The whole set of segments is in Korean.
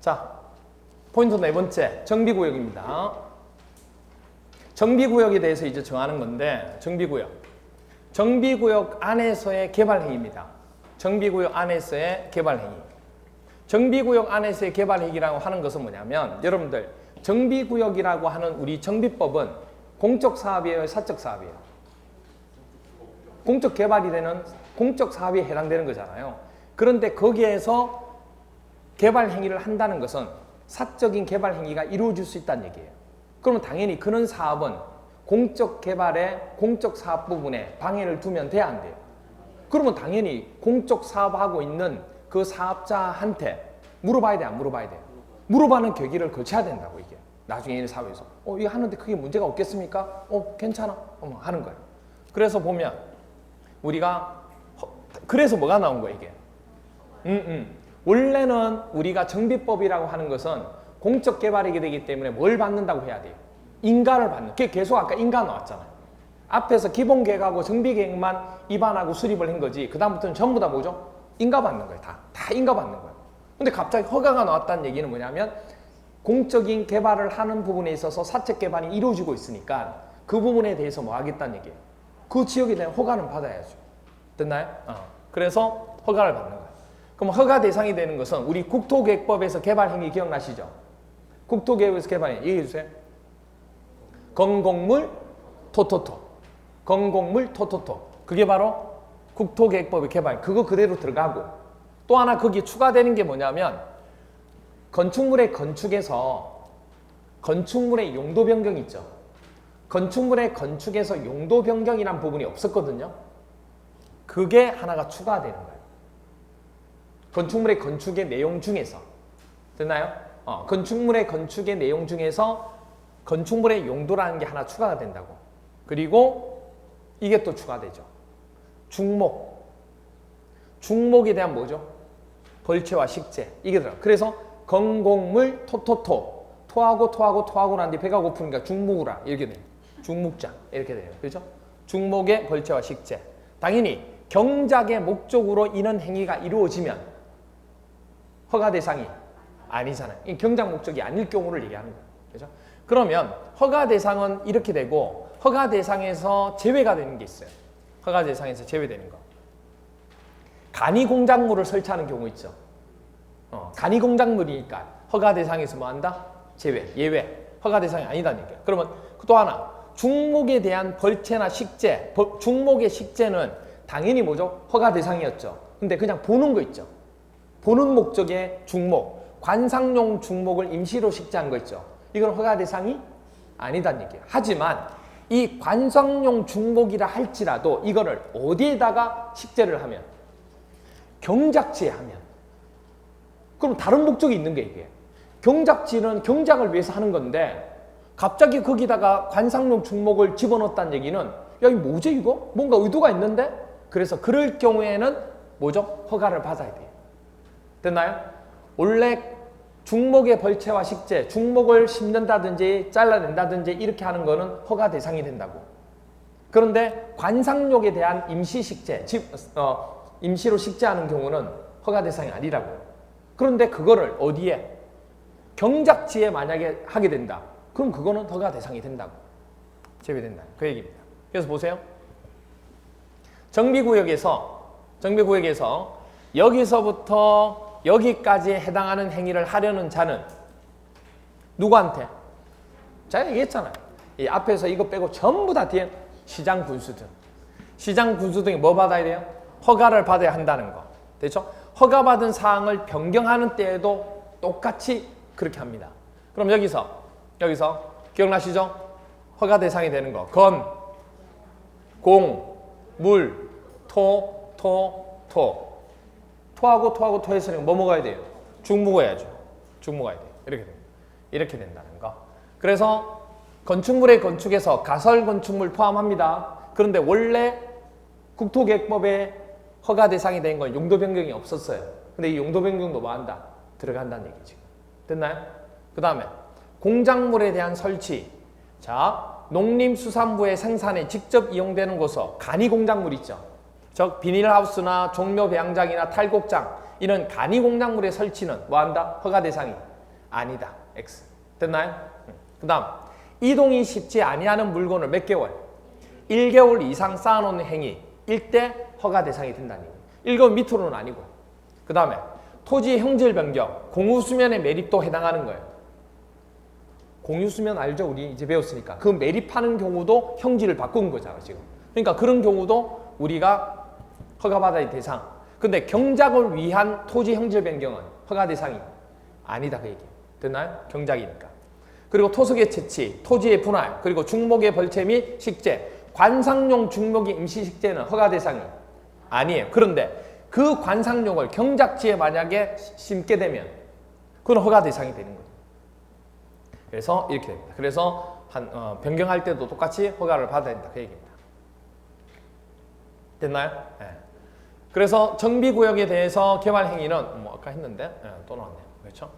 자, 포인트 네 번째, 정비구역입니다. 정비구역에 대해서 이제 정하는 건데, 정비구역 안에서의 개발행위입니다. 정비구역 안에서의 개발행위. 정비구역 안에서의 개발행위라고 하는 것은 뭐냐면, 여러분들 정비구역이라고 하는 우리 정비법은 공적 사업이에요, 사적 사업이에요? 공적 개발이 되는 공적 사업에 해당되는 거잖아요. 그런데 거기에서 개발 행위를 한다는 것은 사적인 개발 행위가 이루어질 수 있다는 얘기예요. 그러면 당연히 그런 사업은 공적 개발의 공적 사업 부분에 방해를 두면 돼야 안 돼요. 그러면 당연히 공적 사업하고 있는 그 사업자한테 물어봐야 돼, 안 물어봐야 돼요? 물어봐는 계기를 거쳐야 된다고, 이게. 나중에 이 사회에서. 이거 하는데 크게 문제가 없겠습니까? 괜찮아. 하는 거예요. 그래서 보면 우리가 그래서 뭐가 나온 거예요, 이게? 원래는 우리가 정비법이라고 하는 것은 공적 개발이게 되기 때문에 뭘 받는다고 해야 돼요? 인가를 받는. 그게 계속 아까 인가 나왔잖아요. 앞에서 기본 계획하고 정비 계획만 입안하고 수립을 한 거지. 그 다음부터는 전부 다 뭐죠? 인가 받는 거예요. 다 인가 받는 거예요. 근데 갑자기 허가가 나왔다는 얘기는 뭐냐면 공적인 개발을 하는 부분에 있어서 사적 개발이 이루어지고 있으니까 그 부분에 대해서 뭐 하겠다는 얘기예요. 그 지역에 대한 허가는 받아야죠. 됐나요? 그래서 허가를 받는 거예요. 그럼 허가 대상이 되는 것은 우리 국토계획법에서 개발행위 기억나시죠? 국토계획에서 개발행위 얘기해 주세요. 건공물 토토토. 건공물 토토토. 그게 바로 국토계획법의 개발. 그거 그대로 들어가고 또 하나 거기에 추가되는 게 뭐냐면 건축물의 건축에서 건축물의 용도 변경이 있죠. 건축물의 건축에서 용도 변경이란 부분이 없었거든요. 그게 하나가 추가되는 거예요. 건축물의 건축의 내용 중에서. 됐나요? 건축물의 건축의 내용 중에서 건축물의 용도라는 게 하나 추가가 된다고. 그리고 이게 또 추가되죠. 중목. 중목에 대한 뭐죠? 벌채와 식재. 이게 들어가. 그래서 건공물 토토토. 토하고 난 뒤에 배가 고프니까 중목으라. 이렇게 돼요. 중목장. 이렇게 돼요. 그렇죠? 중목의 벌채와 식재. 당연히 경작의 목적으로 이런 행위가 이루어지면 허가 대상이 아니잖아요. 경작 목적이 아닐 경우를 얘기하는 거예요. 그렇죠? 그러면 허가 대상은 이렇게 되고 허가 대상에서 제외가 되는 게 있어요. 허가 대상에서 제외되는 거. 간이 공작물을 설치하는 경우 있죠. 간이 공작물이니까 허가 대상에서 뭐 한다? 제외, 예외. 허가 대상이 아니다는 얘기예요. 그러면 또 하나, 중목에 대한 벌채나 식재. 중목의 식재는 당연히 뭐죠? 허가 대상이었죠. 근데 그냥 보는 거 있죠. 보는 목적의 중목, 관상용 중목을 임시로 식재한 거 있죠. 이건 허가 대상이 아니다는 얘기예요. 하지만 이 관상용 중목이라 할지라도 이거를 어디에다가 식재를 하면? 경작지에 하면. 그럼 다른 목적이 있는 게 이게. 경작지는 경작을 위해서 하는 건데 갑자기 거기다가 관상용 중목을 집어넣었다는 얘기는 야, 이거 뭐지 이거? 뭔가 의도가 있는데? 그래서 그럴 경우에는 뭐죠? 허가를 받아야 돼요. 됐나요? 원래 중목의 벌채와 식재, 중목을 심는다든지 잘라낸다든지 이렇게 하는 거는 허가 대상이 된다고. 그런데 관상용에 대한 임시 식재, 임시로 식재하는 경우는 허가 대상이 아니라고요. 그런데 그거를 어디에? 경작지에 만약에 하게 된다. 그럼 그거는 허가 대상이 된다고. 제외된다. 그 얘기입니다. 그래서 보세요. 정비구역에서 여기서부터 여기까지 해당하는 행위를 하려는 자는 누구한테? 제가 얘기했잖아요. 이 앞에서 이거 빼고 전부 다 뒤에 시장 군수 등. 시장 군수 등이 뭐 받아야 돼요? 허가를 받아야 한다는 거. 됐죠? 허가받은 사항을 변경하는 때에도 똑같이 그렇게 합니다. 그럼 여기서 기억나시죠? 허가 대상이 되는 거. 건, 공, 물, 토. 토하고 토했으니까 뭐 먹어야 돼요? 죽 먹어야죠. 죽 먹어야 돼요. 이렇게 됩니다. 이렇게 된다는 거. 그래서 건축물의 건축에서 가설 건축물 포함합니다. 그런데 원래 국토계획법에 허가 대상이 된 건 용도 변경이 없었어요. 근데 이 용도 변경도 뭐 한다? 들어간다는 얘기지. 됐나요? 그 다음에 공작물에 대한 설치. 자, 농림수산부의 생산에 직접 이용되는 곳서 간이 공작물 있죠. 즉 비닐하우스나 종묘 배양장이나 탈곡장 이런 간이 공작물의 설치는 뭐 한다? 허가 대상이 아니다. X. 됐나요? 그 다음 이동이 쉽지 아니하는 물건을 몇 개월? 1개월 이상 쌓아놓는 행위일 때 허가 대상이 된다는 얘기예요. 1개월 밑으로는 아니고. 그 다음에 토지의 형질 변경, 공유수면의 매립도 해당하는 거예요. 공유수면 알죠? 우리 이제 배웠으니까. 그 매립하는 경우도 형질을 바꾼 거잖아 지금. 그러니까 그런 경우도 우리가 허가받아야 대상. 근데 경작을 위한 토지 형질 변경은 허가 대상이 아니다 그 얘기예요. 됐나요? 경작이니까. 그리고 토석의 채취, 토지의 분할, 그리고 중목의 벌채 및 식재, 관상용 중목의 임시 식재는 허가 대상이 아니에요. 그런데 그 관상용을 경작지에 만약에 심게 되면 그건 허가 대상이 되는 거죠. 그래서 이렇게 됩니다. 그래서 변경할 때도 똑같이 허가를 받아야 된다 그 얘기입니다. 됐나요? 네. 그래서 정비구역에 대해서 개발 행위는 뭐 아까 했는데 또 나왔네요. 그렇죠?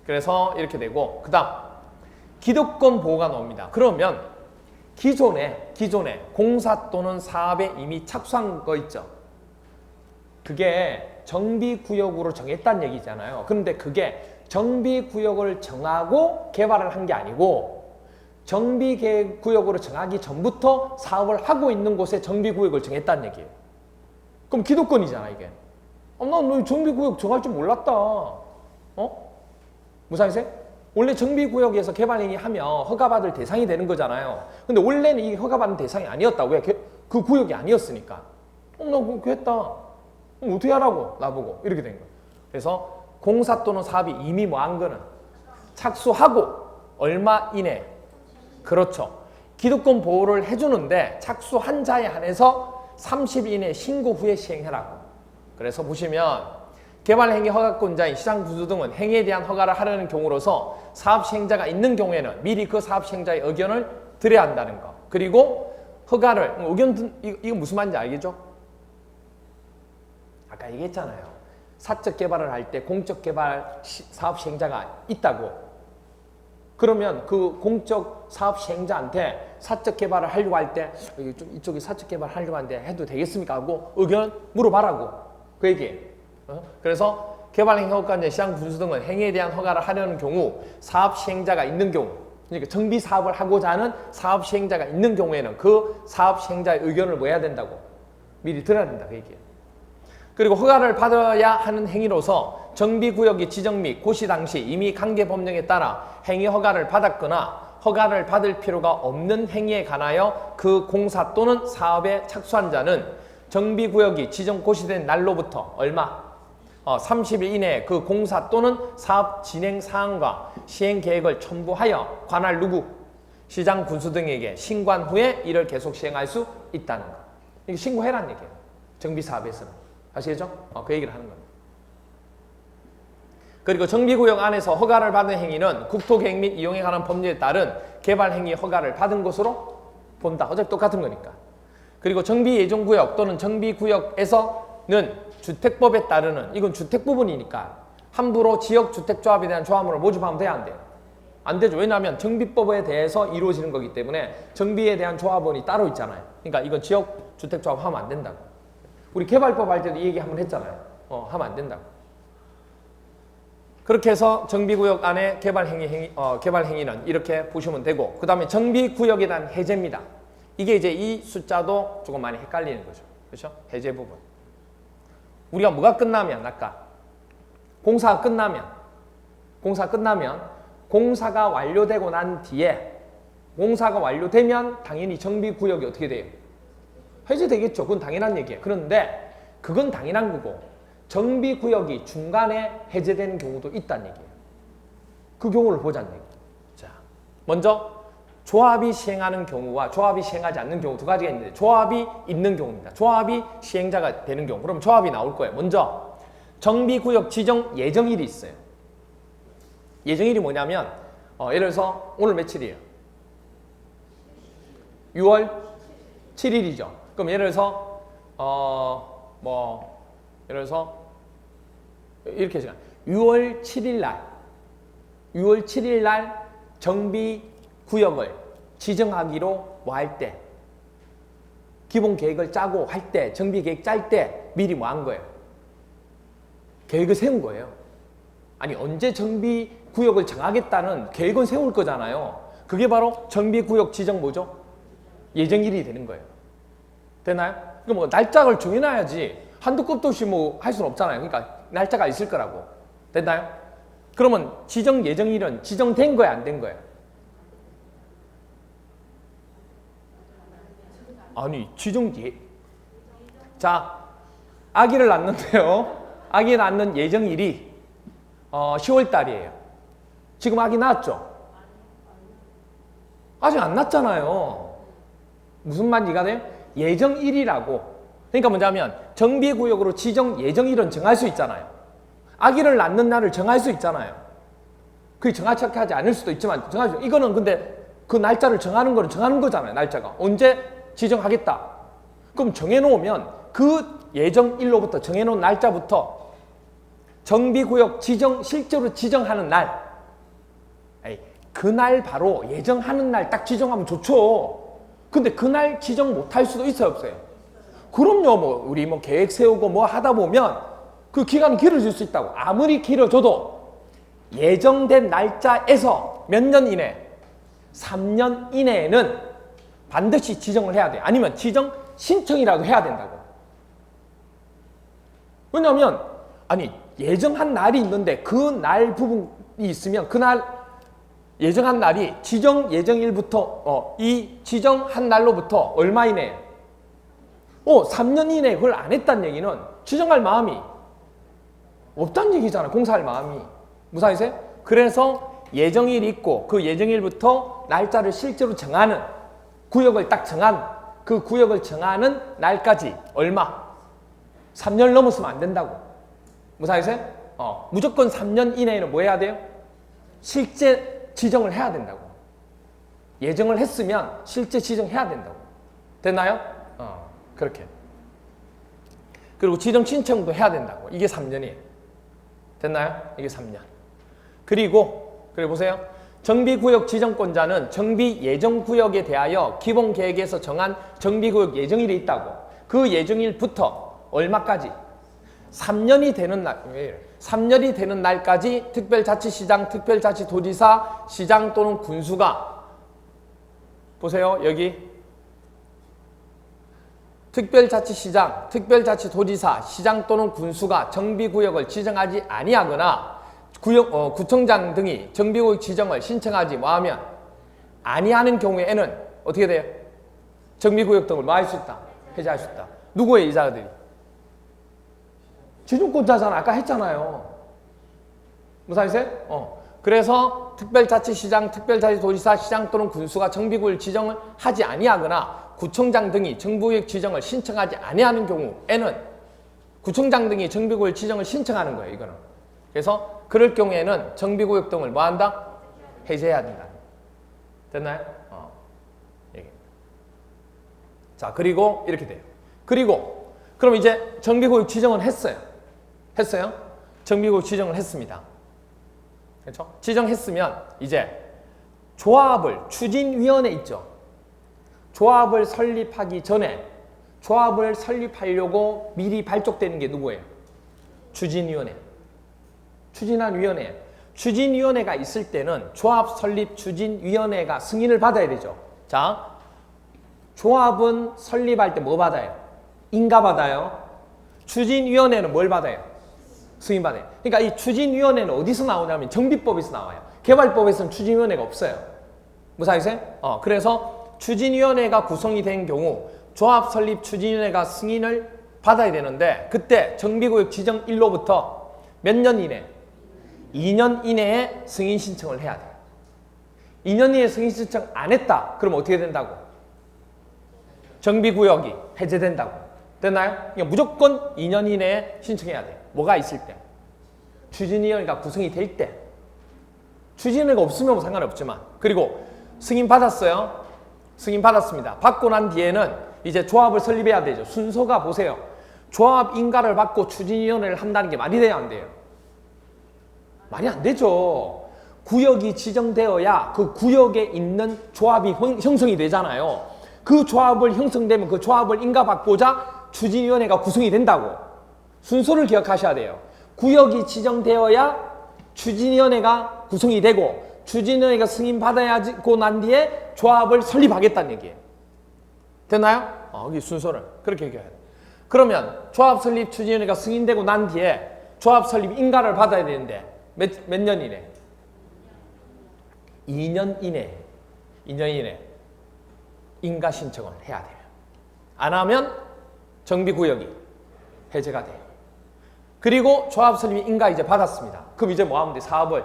그래서 이렇게 되고 그 다음 기득권 보호가 나옵니다. 그러면 기존에 공사 또는 사업에 이미 착수한 거 있죠. 그게 정비구역으로 정했다는 얘기잖아요. 그런데 그게 정비구역을 정하고 개발을 한 게 아니고 정비구역으로 정하기 전부터 사업을 하고 있는 곳에 정비구역을 정했다는 얘기예요. 그럼 기득권이잖아 이게. 나 정비구역 정할 줄 몰랐다. 무슨 말이세요? 원래 정비구역에서 개발행위 하면 허가받을 대상이 되는 거잖아요. 근데 원래는 이 허가받는 대상이 아니었다고. 왜? 그 구역이 아니었으니까. 나 그거 했다. 그럼 어떻게 하라고? 나보고. 이렇게 된 거예요. 그래서 공사 또는 사업이 이미 뭐 한 거는 착수하고 얼마 이내. 그렇죠. 기득권 보호를 해주는데 착수한 자에 한해서 30일 이내 신고 후에 시행해라고. 그래서 보시면 개발행위 허가권자인 시장군수 등은 행위에 대한 허가를 하려는 경우로서 사업 시행자가 있는 경우에는 미리 그 사업 시행자의 의견을 드려야 한다는 거. 그리고 허가를 이거 무슨 말인지 알겠죠? 아까 얘기했잖아요. 사적 개발을 할 때 공적 개발 사업 시행자가 있다고. 그러면 그 공적 사업 시행자한테 사적 개발을 하려고 할 때 이쪽에 사적 개발을 하려고 하는데 해도 되겠습니까? 하고 의견 물어봐라고. 그 얘기예요. 그래서 개발행위 허가권자 시장 군수 등은 행위에 대한 허가를 하려는 경우 사업 시행자가 있는 경우, 그러니까 정비 사업을 하고자 하는 사업 시행자가 있는 경우에는 그 사업 시행자의 의견을 뭐 해야 된다고? 미리 들어야 된다 그 얘기예요. 그리고 허가를 받아야 하는 행위로서 정비구역의 지정 및 고시 당시 이미 관계법령에 따라 행위 허가를 받았거나 허가를 받을 필요가 없는 행위에 관하여 그 공사 또는 사업에 착수한 자는 정비구역이 지정 고시된 날로부터 얼마? 30일 이내에 그 공사 또는 사업 진행 사항과 시행 계획을 첨부하여 관할 누구? 시장 군수 등에게 신고한 후에 이를 계속 시행할 수 있다는 거. 이게 신고해라는 얘기예요. 정비사업에서는. 아시겠죠? 그 얘기를 하는 겁니다. 그리고 정비구역 안에서 허가를 받은 행위는 국토계획 및 이용에 관한 법률에 따른 개발행위 허가를 받은 것으로 본다. 어차피 똑같은 거니까. 그리고 정비예정구역 또는 정비구역에서는 주택법에 따르는, 이건 주택 부분이니까 함부로 지역주택조합에 대한 조합문을 모집하면 돼야 안 돼요? 안 되죠. 왜냐하면 정비법에 대해서 이루어지는 거기 때문에 정비에 대한 조합원이 따로 있잖아요. 그러니까 이건 지역주택조합 하면 안 된다고. 우리 개발법 할 때도 이 얘기 한번 했잖아요. 하면 안 된다고. 그렇게 해서 정비구역 안에 개발행위는 이렇게 보시면 되고, 그 다음에 정비구역에 대한 해제입니다. 이게 이제 이 숫자도 조금 많이 헷갈리는 거죠. 그렇죠? 해제 부분. 우리가 뭐가 끝나면 아까 공사가 끝나면 공사가 완료되고 난 뒤에 공사가 완료되면 당연히 정비구역이 어떻게 돼요? 해제되겠죠. 그건 당연한 얘기예요. 그런데 그건 당연한 거고 정비구역이 중간에 해제되는 경우도 있다는 얘기예요. 그 경우를 보자는 얘기예요. 자, 먼저 조합이 시행하는 경우와 조합이 시행하지 않는 경우 두 가지가 있는데 조합이 있는 경우입니다. 조합이 시행자가 되는 경우. 그럼 조합이 나올 거예요. 먼저 정비구역 지정 예정일이 있어요. 예정일이 뭐냐면 예를 들어서 오늘 며칠이에요? 6월 7일이죠. 그럼 예를 들어서 예를 들어서 이렇게 시간 6월 7일 날 정비구역을 지정하기로 뭐 할 때 기본 계획을 짜고 할 때 정비 계획 짤 때 미리 뭐 한 거예요? 계획을 세운 거예요. 아니 언제 정비 구역을 정하겠다는 계획은 세울 거잖아요. 그게 바로 정비구역 지정 뭐죠? 예정일이 되는 거예요. 되나요? 그럼 뭐 날짜를 정해놔야지 한두 끝도 없이 뭐 할 수는 없잖아요. 그러니까 날짜가 있을 거라고. 됐나요? 그러면 지정 예정일은 지정된 거야, 안 된 거야? 아니, 자, 아기를 낳는데요. 아기 낳는 예정일이 10월 달이에요. 지금 아기 낳았죠? 아직 안 낳았잖아요. 무슨 말인지 이해가요? 예정일이라고. 그러니까 뭐냐면 정비구역으로 지정 예정일은 정할 수 있잖아요. 아기를 낳는 날을 정할 수 있잖아요. 그게 정확하지 않을 수도 있지만 정할 수. 이거는 근데 그 날짜를 정하는 거는 정하는 거잖아요. 날짜가 언제 지정하겠다. 그럼 정해놓으면 그 예정일로부터 정해놓은 날짜부터 정비구역 지정 실제로 지정하는 날, 그날 바로 예정하는 날 딱 지정하면 좋죠. 근데 그날 지정 못할 수도 있어요, 없어요? 그럼요. 뭐 우리 뭐 계획 세우고 뭐 하다 보면 그 기간이 길어질 수 있다고. 아무리 길어져도 예정된 날짜에서 몇 년 이내, 3년 이내에는 반드시 지정을 해야 돼. 아니면 지정 신청이라도 해야 된다고. 왜냐하면 아니 예정한 날이 있는데 그 날 부분이 있으면 그날 예정한 날이 지정 예정일부터 이 지정한 날로부터 얼마 이내? 3년 이내에 그걸 안 했다는 얘기는 지정할 마음이 없다는 얘기잖아. 공사할 마음이. 무사히세요? 그래서 예정일이 있고 그 예정일부터 날짜를 실제로 정하는 구역을 딱 정한 그 구역을 정하는 날까지 얼마? 3년을 넘었으면 안 된다고. 무사히세요? 무조건 3년 이내에는 뭐 해야 돼요? 실제 지정을 해야 된다고. 예정을 했으면 실제 지정해야 된다고. 됐나요? 그렇게. 그리고 지정 신청도 해야 된다고. 이게 3년이에요. 됐나요? 이게 3년. 그리고 보세요. 정비구역 지정권자는 정비 예정구역에 대하여 기본계획에서 정한 정비구역 예정일이 있다고. 그 예정일부터 얼마까지? 3년이 되는 날, 3년이 되는 날까지 특별자치시장, 특별자치도지사, 시장 또는 군수가 보세요. 여기 특별자치시장, 특별자치도지사, 시장 또는 군수가 정비구역을 지정하지 아니하거나 구청장 등이 정비구역 지정을 신청하지 뭐하면 아니하는 경우에는 어떻게 돼요? 정비구역 등을 뭐 할 수 있다? 해제할 수 있다. 누구의 이자들이? 지정권자잖아. 아까 했잖아요. 무사히세요? 그래서 특별자치시장, 특별자치도지사, 시장 또는 군수가 정비구역 지정을 하지 아니하거나 구청장 등이 정비구역 지정을 신청하지 아니하는 경우에는 구청장 등이 정비구역 지정을 신청하는 거예요. 이거는. 그래서 그럴 경우에는 정비구역 등을 뭐 한다? 해제해야 된다. 됐나요? 자, 그리고 이렇게 돼요. 그리고 그럼 이제 정비구역 지정은 했어요. 정비구역 지정을 했습니다. 그렇죠? 지정했으면 이제 조합을 추진위원회 있죠. 조합을 설립하기 전에 조합을 설립하려고 미리 발족되는 게 누구예요? 추진위원회. 추진한 위원회. 추진위원회가 있을 때는 조합 설립 추진위원회가 승인을 받아야 되죠. 자, 조합은 설립할 때 뭐 받아요? 인가 받아요. 추진위원회는 뭘 받아요? 승인 받아요. 그러니까 이 추진위원회는 어디서 나오냐면 정비법에서 나와요. 개발법에서는 추진위원회가 없어요. 무사히세요? 그래서 추진위원회가 구성이 된 경우 조합 설립 추진위원회가 승인을 받아야 되는데 그때 정비구역 지정일로부터 몇 년 이내? 2년 이내에 승인 신청을 해야 돼요. 2년 이내에 승인 신청 안 했다. 그럼 어떻게 된다고? 정비구역이 해제된다고. 됐나요? 그러니까 무조건 2년 이내에 신청해야 돼요. 뭐가 있을 때? 추진위원회가 구성이 될 때. 추진위원회가 없으면 뭐 상관없지만. 그리고 승인 받았어요. 승인 받았습니다. 받고 난 뒤에는 이제 조합을 설립해야 되죠. 순서가 보세요. 조합 인가를 받고 추진위원회를 한다는 게 말이 돼야 안 돼요? 말이 안 되죠. 구역이 지정되어야 그 구역에 있는 조합이 형성이 되잖아요. 그 조합을 형성되면 그 조합을 인가받고자 추진위원회가 구성이 된다고. 순서를 기억하셔야 돼요. 구역이 지정되어야 추진위원회가 구성이 되고 추진위원회가 승인받아야고 난 뒤에 조합을 설립하겠다는 얘기예요. 됐나요? 여기 순서를 그렇게 얘기해야 돼요. 그러면 조합 설립 추진위원회가 승인되고 난 뒤에 조합 설립 인가를 받아야 되는데 몇 년 이내? 2년 이내. 2년 이내 인가 신청을 해야 돼요. 안 하면 정비구역이 해제가 돼요. 그리고 조합 설립 인가 이제 받았습니다. 그럼 이제 뭐 하면 돼? 사업을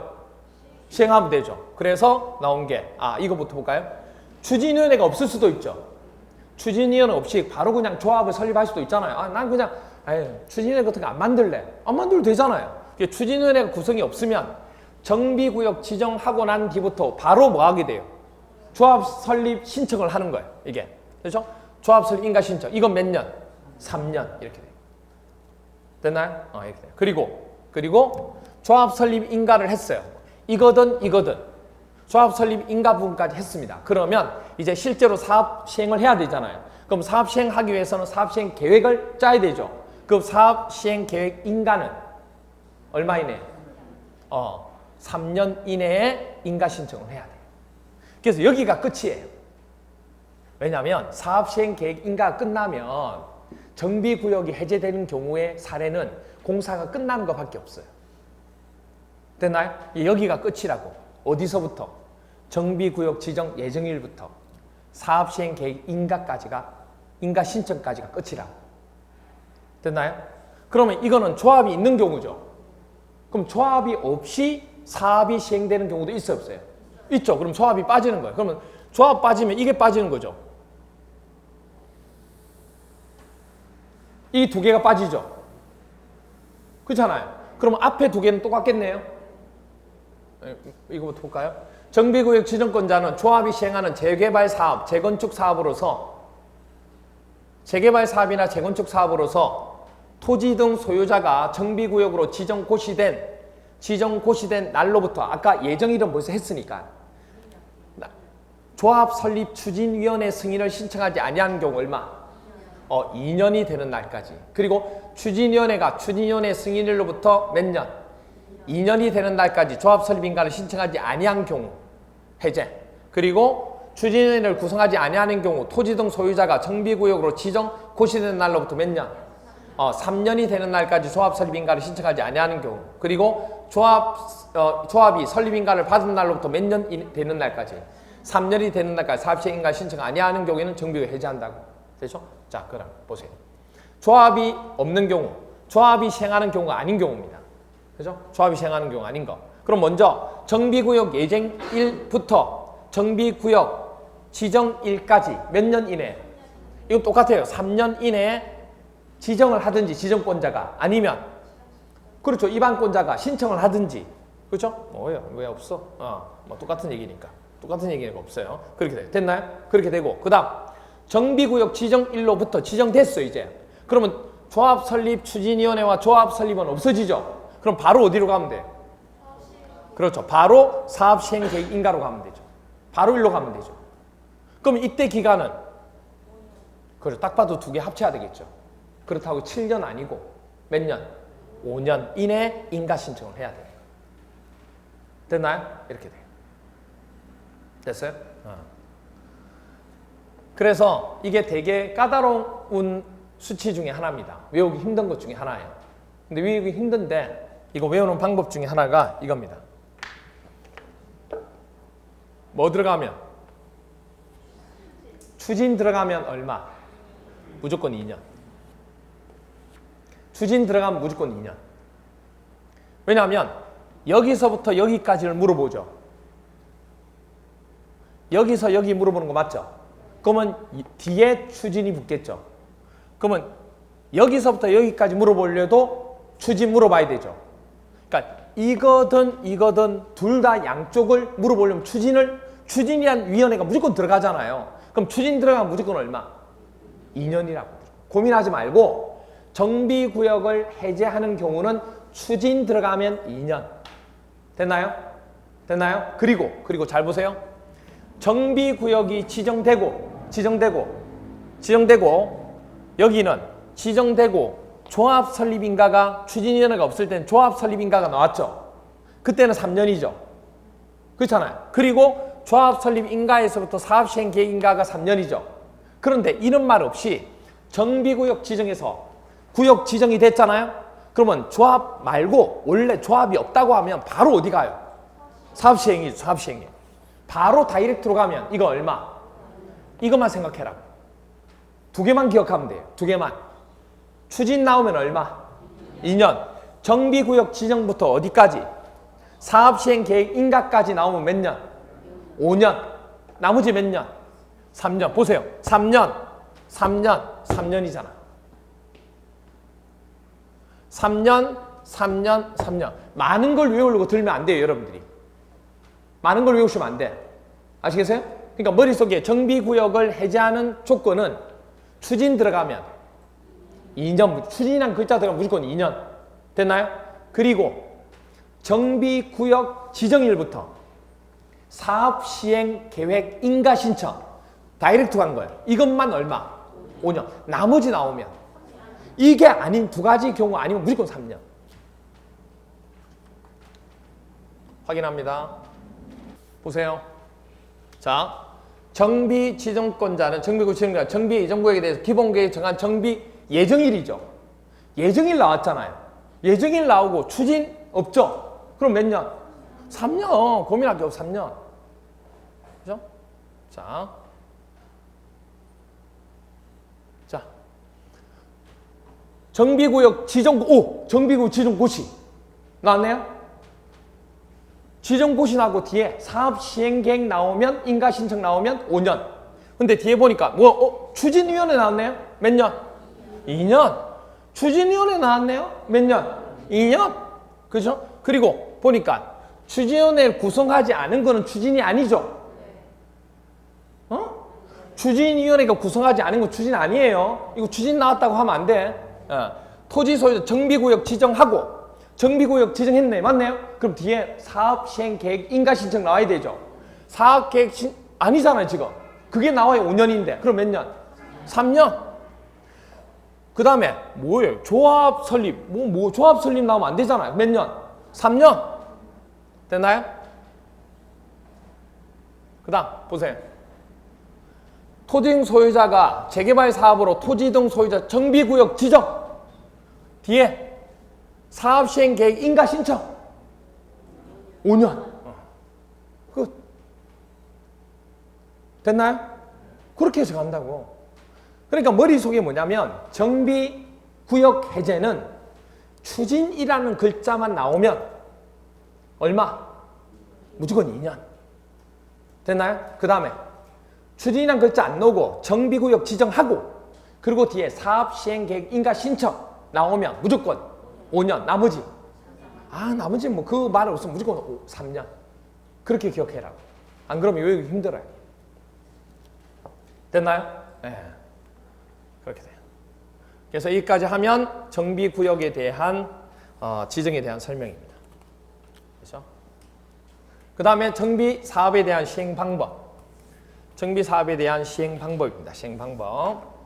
시행하면 되죠. 그래서 나온 게 이거부터 볼까요? 추진위원회가 없을 수도 있죠. 추진위원회 없이 바로 그냥 조합을 설립할 수도 있잖아요. 난 그냥 추진위원회 같은 거 안 만들래. 안 만들어도 되잖아요. 추진위원회가 구성이 없으면 정비구역 지정하고 난 뒤부터 바로 뭐 하게 돼요? 조합 설립 신청을 하는 거예요. 이게. 그렇죠? 조합 설립 인가 신청. 이건 몇 년? 3년 이렇게 돼요. 됐나요? 이렇게 돼요. 그리고 조합 설립 인가를 했어요. 이거든 조합 설립 인가 부분까지 했습니다. 그러면 이제 실제로 사업 시행을 해야 되잖아요. 그럼 사업 시행하기 위해서는 사업 시행 계획을 짜야 되죠. 그 사업 시행 계획 인가는 얼마 이내? 3년 이내에 인가 신청을 해야 돼요. 그래서 여기가 끝이에요. 왜냐하면 사업 시행 계획 인가가 끝나면 정비구역이 해제되는 경우의 사례는 공사가 끝나는 것밖에 없어요. 됐나요? 여기가 끝이라고. 어디서부터? 정비구역 지정 예정일부터 사업 시행 계획 인가 신청까지가 끝이라고. 됐나요? 그러면 이거는 조합이 있는 경우죠. 그럼 조합이 없이 사업이 시행되는 경우도 있어요, 없어요? 있죠. 그럼 조합이 빠지는 거예요. 그러면 조합 빠지면 이게 빠지는 거죠. 이 두 개가 빠지죠. 그렇잖아요. 그럼 앞에 두 개는 똑같겠네요. 이거부터 볼까요? 정비구역 지정권자는 조합이 시행하는 재개발 사업, 재건축 사업으로서 재개발 사업이나 재건축 사업으로서 토지 등 소유자가 정비구역으로 지정 고시된 날로부터 아까 예정일은 벌써 했으니까 조합 설립 추진위원회 승인을 신청하지 아니하는 경우 얼마? 2년이 되는 날까지. 그리고 추진위원회 승인일로부터 몇 년? 2년이 되는 날까지 조합 설립 인가를 신청하지 아니한 경우 해제. 그리고 추진위원회를 구성하지 아니하는 경우 토지 등 소유자가 정비구역으로 지정 고시된 날로부터 몇 년? 3년이 되는 날까지 조합 설립 인가를 신청하지 아니하는 경우. 그리고 조합이 설립 인가를 받은 날로부터 몇 년 되는 날까지 3년이 되는 날까지 사업 시행 인가 신청 아니하는 경우에는 정비구역 해제한다고. 되죠? 자, 그럼 보세요. 조합이 없는 경우, 조합이 시행하는 경우가 아닌 경우입니다. 그죠? 조합이 시행하는 경우 아닌 거. 그럼 먼저 정비구역 예정일부터 정비구역 지정일까지 몇 년 이내? 이거 똑같아요. 3년 이내에 지정을 하든지 지정권자가 아니면 그렇죠. 입안권자가 신청을 하든지 그렇죠? 왜 없어? 뭐 똑같은 얘기니까. 똑같은 얘기가 없어요. 그렇게 돼요. 됐나요? 그렇게 되고 그다음 정비구역 지정일로부터 지정됐어 이제. 그러면 조합 설립 추진위원회와 조합 설립은 없어지죠. 그럼 바로 어디로 가면 돼? 그렇죠. 바로 사업 시행 계획 인가로 가면 되죠. 바로 일로 가면 되죠. 그럼 이때 기간은 그렇죠. 딱 봐도 두 개 합쳐야 되겠죠. 그렇다고 7년 아니고 몇 년? 5년 이내에 인가 신청을 해야 돼요. 됐나요? 이렇게 돼요. 됐어요? 그래서 이게 되게 까다로운 수치 중에 하나입니다. 외우기 힘든 것 중에 하나예요. 근데 외우기 힘든데 이거 외우는 방법 중에 하나가 이겁니다. 뭐 들어가면? 추진 들어가면 얼마? 무조건 2년. 추진 들어가면 무조건 2년. 왜냐하면 여기서부터 여기까지를 물어보죠. 여기서 여기 물어보는 거 맞죠? 그러면 뒤에 추진이 붙겠죠. 그러면 여기서부터 여기까지 물어보려도 추진 물어봐야 되죠. 그러니까 이거든 둘 다 양쪽을 물어보려면 추진이란 위원회가 무조건 들어가잖아요. 그럼 추진 들어가면 무조건 얼마? 2년이라고. 고민하지 말고 정비구역을 해제하는 경우는 추진 들어가면 2년. 됐나요? 그리고 잘 보세요. 정비구역이 지정되고 여기는 지정되고 조합 설립인가가 추진위원회가 없을 땐 조합 설립인가가 나왔죠. 그때는 3년이죠. 그렇잖아요. 그리고 조합 설립 인가에서부터 사업 시행 계획 인가가 3년이죠. 그런데 이런 말 없이 정비구역 지정에서 구역 지정이 됐잖아요. 그러면 조합 말고 원래 조합이 없다고 하면 바로 어디 가요? 사업 시행이죠. 사업 시행이에요. 바로 다이렉트로 가면 이거 얼마? 이것만 생각해라. 두 개만 기억하면 돼요. 두 개만. 추진 나오면 얼마? 2년. 정비구역 지정부터 어디까지? 사업 시행 계획 인가까지 나오면 몇 년? 5년. 나머지 몇 년? 3년. 보세요. 3년. 3년이잖아. 3년, 3년, 3년. 많은 걸 외우려고 들면 안 돼요, 여러분들이. 많은 걸 외우시면 안 돼. 아시겠어요? 그러니까 머릿속에 정비구역을 해제하는 조건은 추진 들어가면 2년, 추진이란 글자 들어가면 무조건 2년. 됐나요? 그리고 정비구역 지정일부터 사업 시행 계획 인가 신청 다이렉트 간 거예요. 이것만 얼마? 5년. 나머지 나오면 이게 아닌 두 가지 경우 아니면 무조건 3년. 확인합니다. 보세요. 자, 정비 지정권자는 정비구역 지정자, 정비 예정구역에 대해서 기본계획 정한 정비 예정일이죠. 예정일 나왔잖아요. 예정일 나오고 추진 없죠? 그럼 몇 년? 3년. 고민할 게 없어. 3년. 그죠? 자. 정비구역 지정고, 정비구역 지정고시. 나왔네요? 지정고시 나고 뒤에 사업 시행 계획 나오면, 인가 신청 나오면 5년. 근데 뒤에 보니까, 추진위원회 나왔네요? 몇 년? 2년. 추진위원회 나왔네요? 몇 년? 2년. 그죠? 그리고 보니까, 추진위원회를 구성하지 않은 거는 추진이 아니죠? 추진위원회가 구성하지 않은 건 추진 아니에요. 이거 추진 나왔다고 하면 안 돼. 토지 소유자 정비구역 지정하고 정비구역 지정했네. 맞네요? 그럼 뒤에 사업 시행 계획 인가 신청 나와야 되죠. 사업 계획 아니잖아요, 지금. 그게 나와야 5년인데. 그럼 몇 년? 3년. 그 다음에 뭐예요? 조합 설립. 조합 설립 나오면 안 되잖아요. 몇 년? 3년. 됐나요? 그 다음 보세요. 토지 등 소유자가 재개발 사업으로 토지 등 소유자 정비구역 지정. 뒤에 사업 시행 계획 인가 신청. 5년. 끝. 됐나요? 그렇게 해서 간다고. 그러니까 머릿속에 뭐냐면 정비구역 해제는 추진이라는 글자만 나오면 얼마? 무조건 2년. 됐나요? 그 다음에 추진이라는 글자 안 나오고 정비구역 지정하고 그리고 뒤에 사업시행계획 인가 신청 나오면 무조건 5년. 나머지 나머지 뭐 그 말 없으면 무조건 3년. 그렇게 기억해라. 안 그러면 외우기 힘들어요. 됐나요? 네. 그렇게 돼요. 그래서 여기까지 하면 정비구역에 대한 지정에 대한 설명입니다. 그렇죠? 그 다음에 정비사업에 대한 시행 방법. 정비사업에 대한 시행 방법입니다. 시행 방법.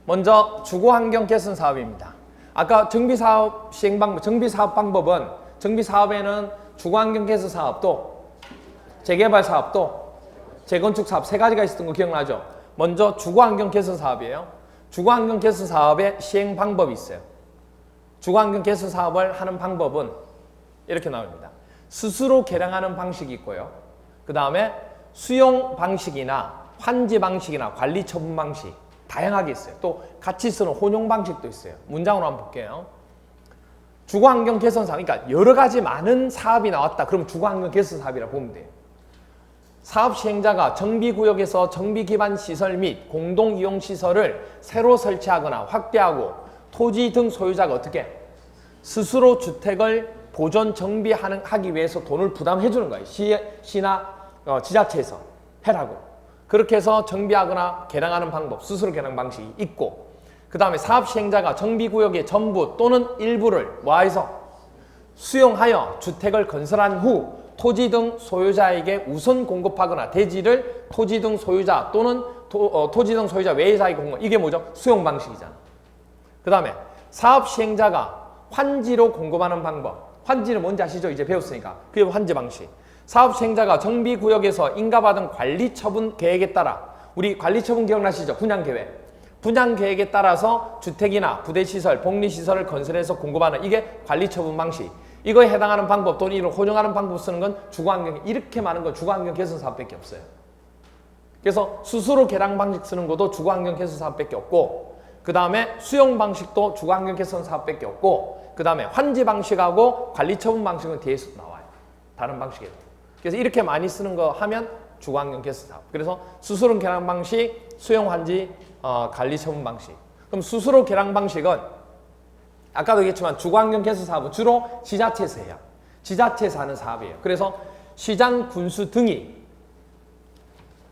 먼저 주거환경 개선 사업입니다. 아까 정비사업 시행 방법, 정비사업 방법은 정비사업에는 주거환경 개선 사업도 재개발 사업도 재건축 사업 세 가지가 있었던 거 기억나죠? 먼저 주거환경 개선 사업이에요. 주거환경 개선 사업의 시행 방법이 있어요. 주거환경 개선 사업을 하는 방법은 이렇게 나옵니다. 스스로 개량하는 방식이 있고요. 그 다음에 수용 방식이나 환지 방식이나 관리 처분 방식 다양하게 있어요. 또 같이 쓰는 혼용 방식도 있어요. 문장으로 한번 볼게요. 주거환경 개선 사업, 그러니까 여러 가지 많은 사업이 나왔다. 그럼 주거환경 개선 사업이라고 보면 돼요. 사업 시행자가 정비구역에서 정비기반 시설 및 공동이용시설을 새로 설치하거나 확대하고 토지 등 소유자가 어떻게 스스로 주택을 보존 정비하기 위해서 돈을 부담해 주는 거예요. 시나 지자체에서 해라고. 그렇게 해서 정비하거나 개량하는 방법, 스스로 개량 방식이 있고 그 다음에 사업 시행자가 정비구역의 전부 또는 일부를 뭐해서 수용하여 주택을 건설한 후 토지 등 소유자에게 우선 공급하거나 대지를 토지 등 소유자 또는 토지 등 소유자 외자에게 공급. 이게 뭐죠? 수용 방식이잖아. 그 다음에 사업 시행자가 환지로 공급하는 방법. 환지는 뭔지 아시죠? 이제 배웠으니까. 그게 환지 방식. 사업 시행자가 정비구역에서 인가받은 관리처분 계획에 따라, 우리 관리처분 기억나시죠? 분양계획. 분양계획에 따라서 주택이나 부대시설, 복리시설을 건설해서 공급하는 이게 관리처분 방식. 이거에 해당하는 방법 또는 이를 혼용하는 방법 쓰는 건 주거환경, 이렇게 많은 건 주거환경 개선 사업밖에 없어요. 그래서 수수료 계량 방식 쓰는 것도 주거환경 개선 사업밖에 없고, 그 다음에 수용 방식도 주거환경 개선 사업밖에 없고, 그 다음에 환지 방식하고 관리처분 방식은 뒤에서 나와요. 다른 방식에도. 그래서 이렇게 많이 쓰는 거 하면 주거환경 개선 사업. 그래서 수수료 계량 방식, 수용 환지, 관리처분 방식. 그럼 수수료 계량 방식은 아까도 얘기했지만 주거환경 개선 사업은 주로 지자체에서 해요. 지자체에서 하는 사업이에요. 그래서 시장, 군수 등이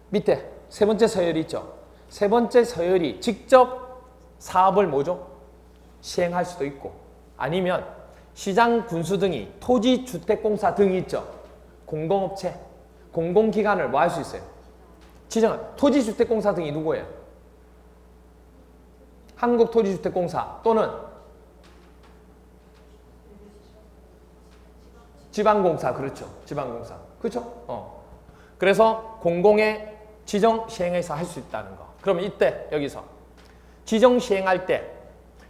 밑에 세 번째 서열이 있죠. 세 번째 서열이 직접 사업을 뭐죠? 시행할 수도 있고, 아니면 시장, 군수 등이 토지주택공사 등이 있죠. 공공업체, 공공기관을 뭐 할 수 있어요? 지정한 토지주택공사 등이 누구예요? 한국토지주택공사 또는 지방공사. 그렇죠. 지방공사. 그렇죠? 그래서 공공의 지정 시행해서 할 수 있다는 거. 그러면 이때 여기서 지정 시행할 때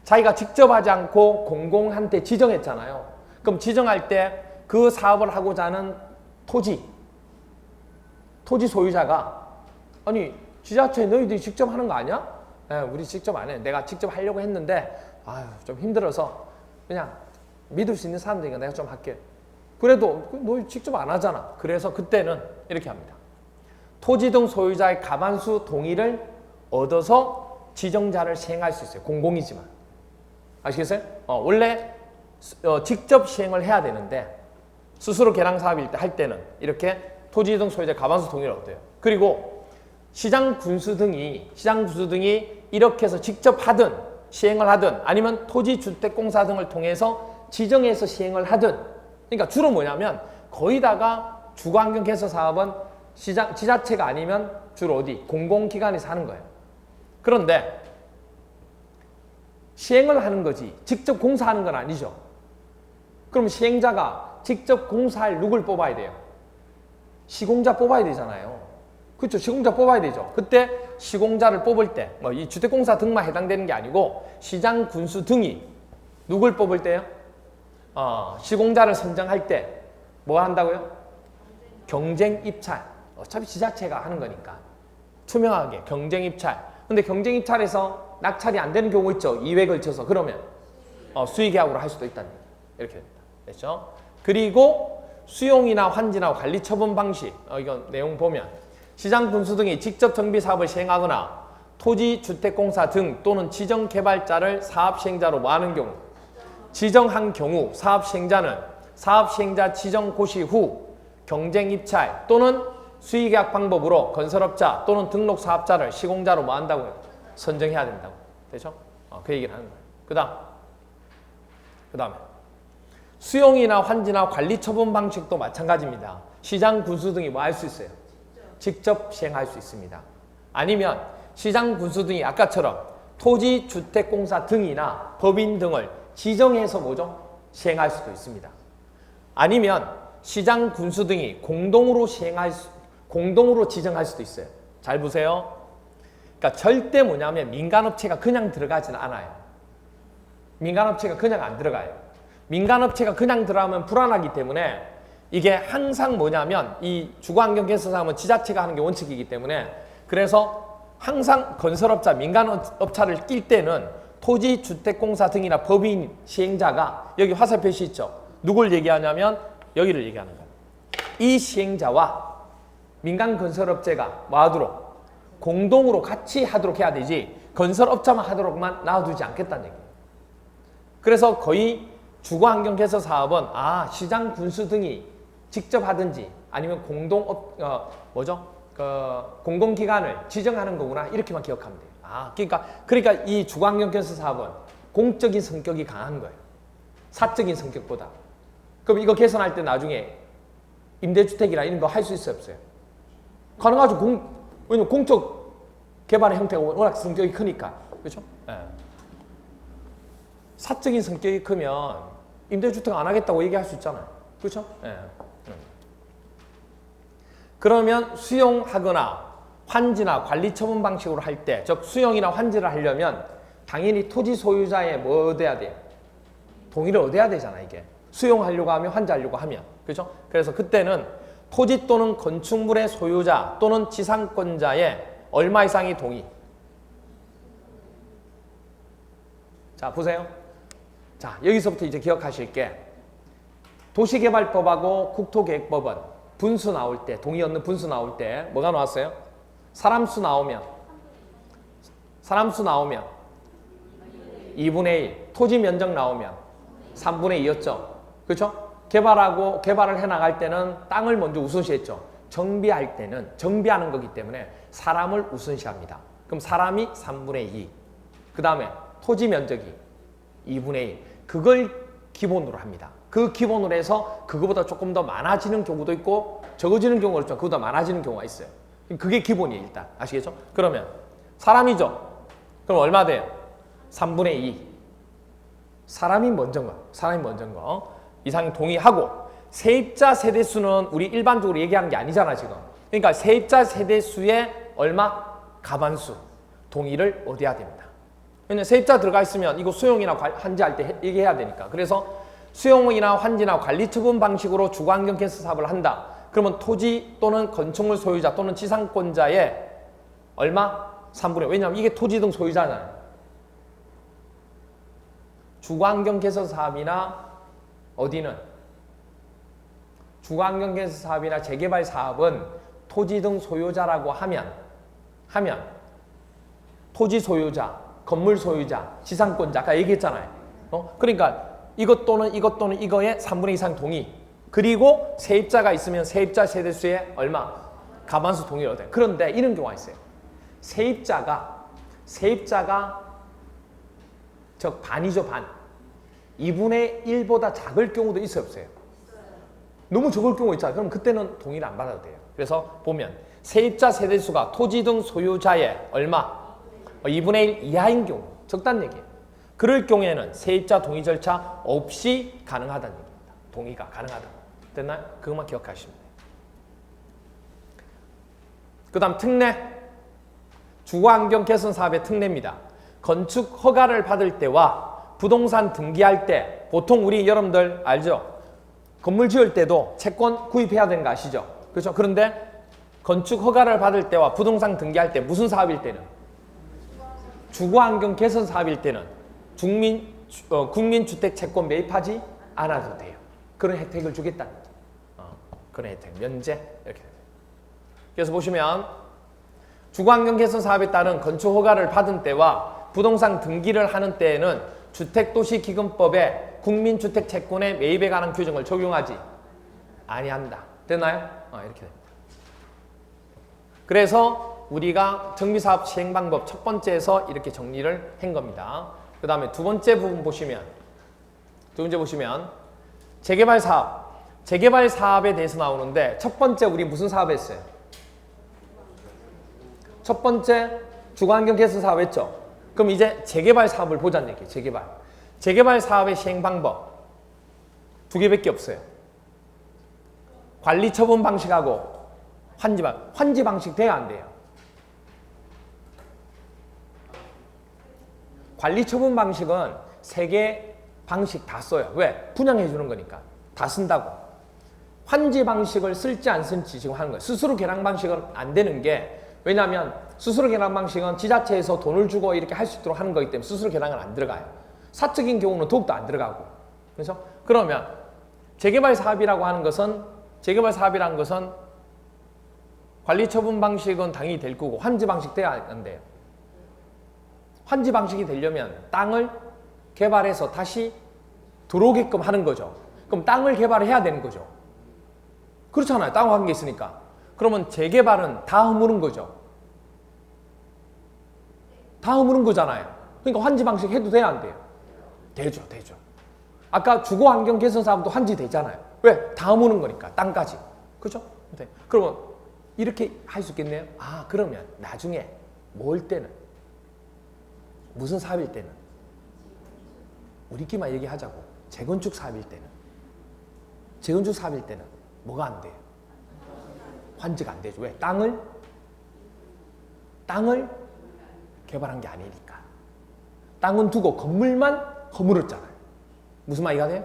자기가 직접 하지 않고 공공한테 지정했잖아요. 그럼 지정할 때 그 사업을 하고자 하는 토지 소유자가 아니 지자체 너희들이 직접 하는 거 아니야? 네, 우리 직접 안 해. 내가 직접 하려고 했는데 아유 좀 힘들어서 그냥 믿을 수 있는 사람들이니까 내가 좀 할게. 그래도 너희 직접 안 하잖아. 그래서 그때는 이렇게 합니다. 토지 등 소유자의 과반수 동의를 얻어서 지정자를 시행할 수 있어요. 공공이지만. 아시겠어요? 원래 직접 시행을 해야 되는데 스스로 개랑 사업일 때 할 때는 이렇게 토지 등 소유자의 과반수 동의를 얻어요. 그리고 시장 군수 등이 이렇게 해서 직접 하든 시행을 하든 아니면 토지주택공사 등을 통해서 지정해서 시행을 하든, 그러니까 주로 뭐냐면 거의 다가 주거환경 개선 사업은 지자체가 아니면 주로 어디? 공공기관에서 하는 거예요. 그런데 시행을 하는 거지 직접 공사하는 건 아니죠. 그럼 시행자가 직접 공사할 누굴 뽑아야 돼요? 시공자 뽑아야 되잖아요. 그렇죠. 시공자 뽑아야 되죠. 그때 시공자를 뽑을 때 뭐 이 주택공사 등만 해당되는 게 아니고 시장, 군수 등이 누굴 뽑을 때요? 시공자를 선정할 때 뭐 한다고요? 경쟁 입찰. 어차피 지자체가 하는 거니까 투명하게 경쟁 입찰. 근데 경쟁 입찰에서 낙찰이 안 되는 경우 있죠. 2회 걸쳐서. 그러면 수의계약으로 할 수도 있다는 얘기. 이렇게 됩니다. 됐죠? 그리고 수용이나 환지나 관리 처분 방식. 이건 내용 보면 시장, 군수 등이 직접 정비 사업을 시행하거나 토지주택공사 등 또는 지정개발자를 사업시행자로 뭐 하는 경우, 지정한 경우 사업시행자는 사업시행자 지정 고시 후 경쟁 입찰 또는 수의계약 방법으로 건설업자 또는 등록사업자를 시공자로 뭐 한다고요? 선정해야 된다고. 되죠? 그 얘기를 하는 거예요. 그 다음에 수용이나 환지나 관리 처분 방식도 마찬가지입니다. 시장, 군수 등이 뭐 할 수 있어요? 직접 시행할 수 있습니다. 아니면 시장, 군수 등이 아까처럼 토지주택공사 등이나 법인 등을 지정해서 뭐죠? 시행할 수도 있습니다. 아니면 시장, 군수 등이 공동으로 지정할 수도 있어요. 잘 보세요. 그러니까 절대 뭐냐면 민간업체가 그냥 들어가지는 않아요. 민간업체가 그냥 안 들어가요. 민간업체가 그냥 들어가면 불안하기 때문에 이게 항상 뭐냐면 이 주거환경 개선 사업은 지자체가 하는 게 원칙이기 때문에 그래서 항상 건설업자, 민간업체를 낄 때는 토지주택공사 등이나 법인 시행자가 여기 화살 표시 있죠. 누굴 얘기하냐면 여기를 얘기하는 거예요. 이 시행자와 민간건설업체가 뭐 하도록? 공동으로 같이 하도록 해야 되지 건설업자만 하도록만 놔두지 않겠다는 얘기예요. 그래서 거의 주거환경 개선 사업은 시장, 군수 등이 직접 하든지 아니면 공공기관을 지정하는 거구나 이렇게만 기억하면 돼요. 그러니까 이 주거환경 개선 사업은 공적인 성격이 강한 거예요. 사적인 성격보다. 그럼 이거 개선할 때 나중에 임대주택이나 이런 거 할 수 있어요, 없어요? 가능하죠. 왜냐면 공적 개발의 형태가 워낙 성격이 크니까. 그렇죠? 네. 사적인 성격이 크면 임대주택 안 하겠다고 얘기할 수 있잖아요. 그렇죠? 예. 그러면 수용하거나 환지나 관리 처분 방식으로 할 때, 즉 수용이나 환지를 하려면 당연히 토지 소유자의 뭐 얻어야 돼요? 동의를 얻어야 되잖아, 이게. 수용하려고 하면, 환지하려고 하면. 그렇죠? 그래서 그때는 토지 또는 건축물의 소유자 또는 지상권자의 얼마 이상의 동의. 자, 보세요. 자, 여기서부터 이제 기억하실 게 도시개발법하고 국토계획법은 분수 나올 때, 동의 얻는 분수 나올 때 뭐가 나왔어요? 사람수 나오면 2분의 1, 토지 면적 나오면 3분의 2였죠. 그렇죠? 개발을 해나갈 때는 땅을 먼저 우선시했죠. 정비할 때는 정비하는 거기 때문에 사람을 우선시합니다. 그럼 사람이 3분의 2, 그 다음에 토지 면적이 2분의 1, 그걸 기본으로 합니다. 그 기본으로 해서 그거보다 조금 더 많아지는 경우도 있고 적어지는 경우가 있죠. 그거보다 많아지는 경우가 있어요. 그게 기본이에요, 일단. 아시겠죠? 그러면 사람이죠. 그럼 얼마 돼요? 3분의 2. 사람이 먼저인 거. 이상 동의하고, 세입자 세대수는 우리 일반적으로 얘기하는 게 아니잖아, 지금. 그러니까 세입자 세대수의 얼마? 가반수. 동의를 얻어야 됩니다. 왜냐면 세입자 들어가 있으면 이거 수용이나 환지할 때 얘기해야 되니까. 그래서 수용이나 환지나 관리 처분 방식으로 주거환경 개선 사업을 한다. 그러면 토지 또는 건축물 소유자 또는 지상권자의 얼마? 3분의 1. 왜냐하면 이게 토지 등 소유자잖아요. 주거환경 개선 사업이나 어디는 주거환경 개선 사업이나 재개발 사업은 토지 등 소유자라고 하면 토지 소유자, 건물 소유자, 지상권자 아까 얘기했잖아요. 그러니까 이것 또는 이거의 3분의 2 이상 동의. 그리고 세입자가 있으면 세입자 세대수의 얼마? 가반수 동의를 얻어요. 그런데 이런 경우가 있어요. 세입자가 즉 반이죠, 반. 2분의 1보다 작을 경우도 있어요, 없어요? 너무 적을 경우 있잖아요. 그럼 그때는 동의를 안 받아도 돼요. 그래서 보면 세입자 세대수가 토지 등 소유자의 얼마? 2분의 1 이하인 경우, 적다는 얘기예요. 그럴 경우에는 세입자 동의 절차 없이 가능하다는 얘기입니다. 동의가 가능하다. 됐나요? 그것만 기억하시면 돼요. 그 다음 특례. 주거환경 개선 사업의 특례입니다. 건축 허가를 받을 때와 부동산 등기할 때 보통 우리 여러분들 알죠? 건물 지을 때도 채권 구입해야 되는 거 아시죠? 그렇죠? 그런데 건축 허가를 받을 때와 부동산 등기할 때 무슨 사업일 때는? 주거환경 개선 사업일 때는 국민주택 채권 매입하지 않아도 돼요. 그런 혜택을 주겠다는 거죠. 그런 혜택, 면제 이렇게 돼요. 그래서 보시면 주거환경 개선 사업에 따른 건축 허가를 받은 때와 부동산 등기를 하는 때에는 주택도시기금법에 국민주택 채권의 매입에 관한 규정을 적용하지 아니한다. 됐나요? 이렇게 됩니다. 그래서 우리가 정비사업 시행방법 첫 번째에서 이렇게 정리를 한 겁니다. 그 다음에 두 번째 부분 보시면 재개발 사업에 대해서 나오는데 첫 번째 우리 무슨 사업 했어요? 첫 번째 주거환경 개선 사업 했죠? 그럼 이제 재개발 사업을 보자는 얘기예요. 재개발 사업의 시행 방법 두 개밖에 없어요. 관리 처분 방식하고 환지 방식 돼야 안 돼요? 관리 처분 방식은 세 개 방식 다 써요. 왜? 분양해 주는 거니까. 다 쓴다고. 환지 방식을 쓸지 안 쓸지 지금 하는 거예요. 스스로 개량 방식은 안 되는 게 왜냐하면 스스로 개량 방식은 지자체에서 돈을 주고 이렇게 할 수 있도록 하는 거기 때문에 스스로 개량은 안 들어가요. 사적인 경우는 더욱더 안 들어가고. 그래서 그러면 재개발 사업이라는 것은 관리 처분 방식은 당연히 될 거고 환지 방식 돼야 안 돼요. 환지 방식이 되려면 땅을 개발해서 다시 들어오게끔 하는 거죠. 그럼 땅을 개발해야 되는 거죠. 그렇잖아요. 땅과 관계 있으니까. 그러면 재개발은 다 허무는 거죠. 다 허무는 거잖아요. 그러니까 환지 방식 해도 돼야 안 돼요? 되죠. 아까 주거환경 개선 사업도 환지 되잖아요. 왜? 다 허무는 거니까. 땅까지. 그렇죠? 네. 그러면 이렇게 할 수 있겠네요. 그러면 나중에 뭘 때는 무슨 사업일 때는 우리끼리만 얘기하자고. 재건축 사업일 때는 뭐가 안 돼요? 환지가 안 되죠. 왜? 땅을 개발한 게 아니니까. 땅은 두고 건물만 허물었잖아요. 무슨 말 이해가 돼요?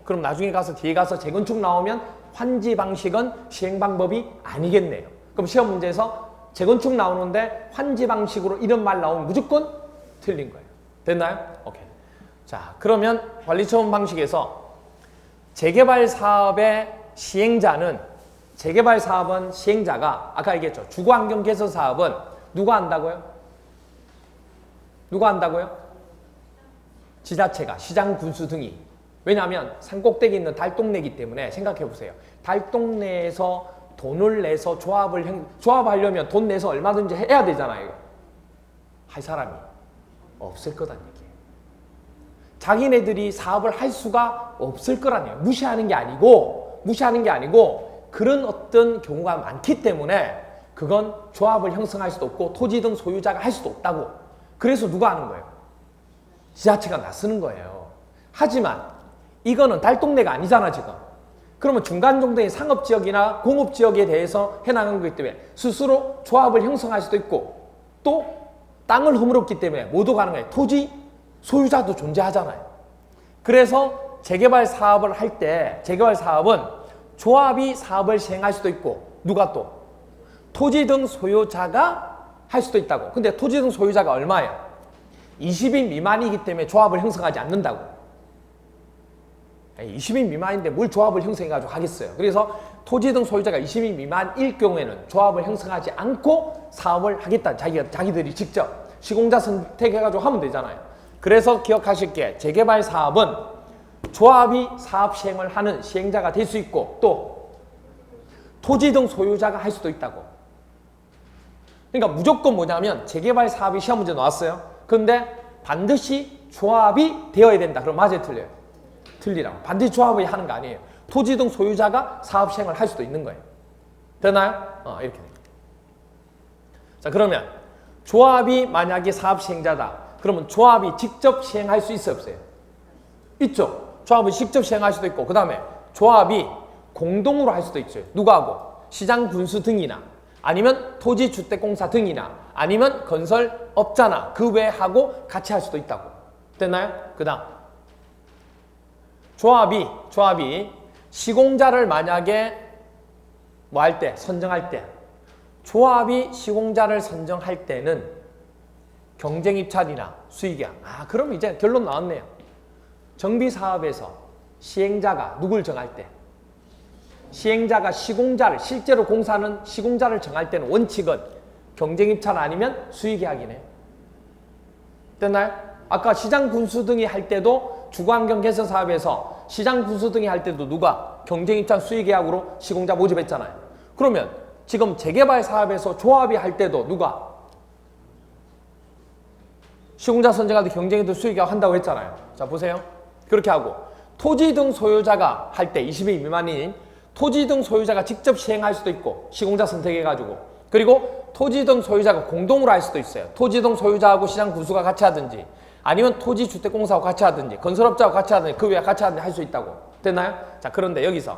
그럼 나중에 가서 뒤에 가서 재건축 나오면 환지 방식은 시행 방법이 아니겠네요. 그럼 시험 문제에서 재건축 나오는데 환지 방식으로 이런 말 나오면 무조건 틀린 거예요. 됐나요? 오케이. 자, 그러면 관리처분 방식에서 재개발 사업의 시행자는 시행자가 아까 얘기했죠. 주거환경 개선 사업은 누가 한다고요? 지자체가, 시장, 군수 등이. 왜냐하면 산꼭대기 있는 달동네이기 때문에 생각해 보세요. 달동네에서 돈을 내서 조합하려면 돈 내서 얼마든지 해야 되잖아요. 할 사람이 없을 거란 얘기예요. 자기네들이 사업을 할 수가 없을 거란 얘기예요. 무시하는 게 아니고 그런 어떤 경우가 많기 때문에 그건 조합을 형성할 수도 없고 토지 등 소유자가 할 수도 없다고. 그래서 누가 하는 거예요? 지자체가 나서는 거예요. 하지만 이거는 달동네가 아니잖아 지금. 그러면 중간 정도의 상업지역이나 공업지역에 대해서 해나가는 거기 때문에 스스로 조합을 형성할 수도 있고 또 땅을 허물었기 때문에 모두 가능해요. 토지 소유자도 존재하잖아요. 그래서 재개발 사업을 할 때 재개발 사업은 조합이 사업을 시행할 수도 있고 누가 또? 토지 등 소유자가 할 수도 있다고. 근데 토지 등 소유자가 얼마예요? 20인 미만이기 때문에 조합을 형성하지 않는다고. 20인 미만인데 뭘 조합을 형성해가지고 하겠어요. 그래서 토지 등 소유자가 20인 미만일 경우에는 조합을 형성하지 않고 사업을 하겠다. 자기들이 직접 시공자 선택해가지고 하면 되잖아요. 그래서 기억하실 게 재개발 사업은 조합이 사업 시행을 하는 시행자가 될 수 있고 또 토지 등 소유자가 할 수도 있다고. 그러니까 무조건 뭐냐면 재개발 사업이 시험 문제 나왔어요. 그런데 반드시 조합이 되어야 된다. 그럼 맞아요, 틀려요? 틀리라고. 반드시 조합이 하는 거 아니에요. 토지 등 소유자가 사업 시행을 할 수도 있는 거예요. 되나요? 이렇게 됩니다. 자, 그러면 조합이 만약에 사업 시행자다. 그러면 조합이 직접 시행할 수 있어요, 없어요? 있죠. 조합이 직접 시행할 수도 있고 그 다음에 조합이 공동으로 할 수도 있어요. 누가 하고? 시장 군수 등이나 아니면 토지주택공사 등이나 아니면 건설업자나 그 외에 하고 같이 할 수도 있다고. 됐나요? 그 다음 조합이 시공자를 만약에 뭐 할 때? 선정할 때 조합이 시공자를 선정할 때는 경쟁입찰이나 수의계약. 그럼 이제 결론 나왔네요. 정비사업에서 시행자가 누굴 정할 때? 시행자가 시공자를 실제로 공사하는 시공자를 정할 때는 원칙은 경쟁입찰 아니면 수의계약이네요. 됐나요? 아까 시장 군수 등이 할 때도 주거환경 개선 사업에서 시장 군수 등이 할 때도 누가 경쟁입찰 수의계약으로 시공자 모집했잖아요. 그러면 지금 재개발 사업에서 조합이 할 때도 누가 시공자 선정할 때 경쟁입찰 수의계약 한다고 했잖아요. 자 보세요. 그렇게 하고 토지 등 소유자가 할 때 20인 미만인 토지 등 소유자가 직접 시행할 수도 있고 시공자 선택해가지고 그리고 토지 등 소유자가 공동으로 할 수도 있어요. 토지 등 소유자하고 시장 군수가 같이 하든지 아니면 토지주택공사하고 같이 하든지 건설업자하고 같이 하든지 그 외에 같이 하든지 할 수 있다고. 됐나요? 자 그런데 여기서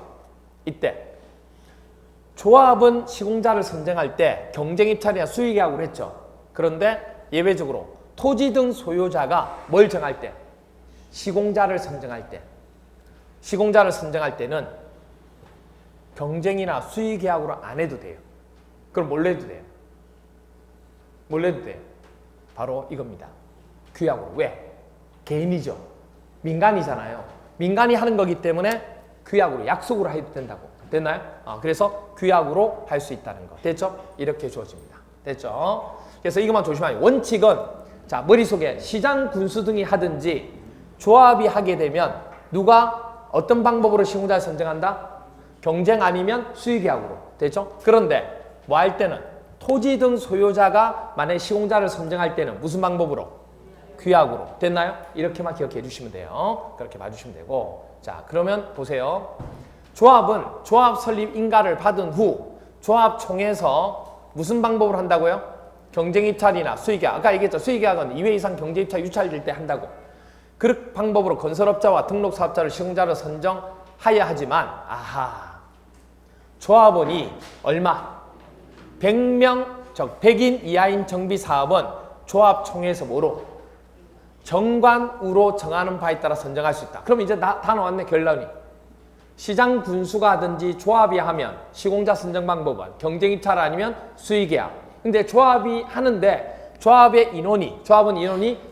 이때 조합은 시공자를 선정할 때 경쟁입찰이나 수의계약으로 했죠. 그런데 예외적으로 토지 등 소유자가 뭘 정할 때? 시공자를 선정할 때는 경쟁이나 수의계약으로 안 해도 돼요. 그럼 뭘 해도 돼요? 바로 이겁니다. 규약으로. 왜? 개인이죠. 민간이잖아요. 민간이 하는 거기 때문에 규약으로, 약속으로 해도 된다고. 됐나요? 그래서 규약으로 할 수 있다는 거. 됐죠? 이렇게 주어집니다. 됐죠? 그래서 이것만 조심하세요. 원칙은 자 머릿속에 시장 군수 등이 하든지 조합이 하게 되면 누가 어떤 방법으로 시공자를 선정한다? 경쟁 아니면 수의계약으로. 됐죠? 그런데 뭐 할 때는 토지 등 소유자가 만약에 시공자를 선정할 때는 무슨 방법으로? 규약으로. 됐나요? 이렇게만 기억해 주시면 돼요. 그렇게 봐주시면 되고. 자 그러면 보세요. 조합은 조합 설립 인가를 받은 후 조합총회에서 무슨 방법으로 한다고요? 경쟁입찰이나 수의계약. 아까 얘기했죠. 수의계약은 2회 이상 경쟁입찰 유찰될 때 한다고. 그 방법으로 건설업자와 등록사업자를 시공자로 선정하여야 하지만 조합원이 얼마? 100명, 즉 100인 이하인 정비사업은 조합총회에서 뭐로? 정관으로 정하는 바에 따라 선정할 수 있다. 그럼 이제 다 나왔네, 결론이. 시장 군수가 하든지 조합이 하면 시공자 선정 방법은 경쟁입찰 아니면 수의계약. 근데 조합이 하는데 조합은 인원이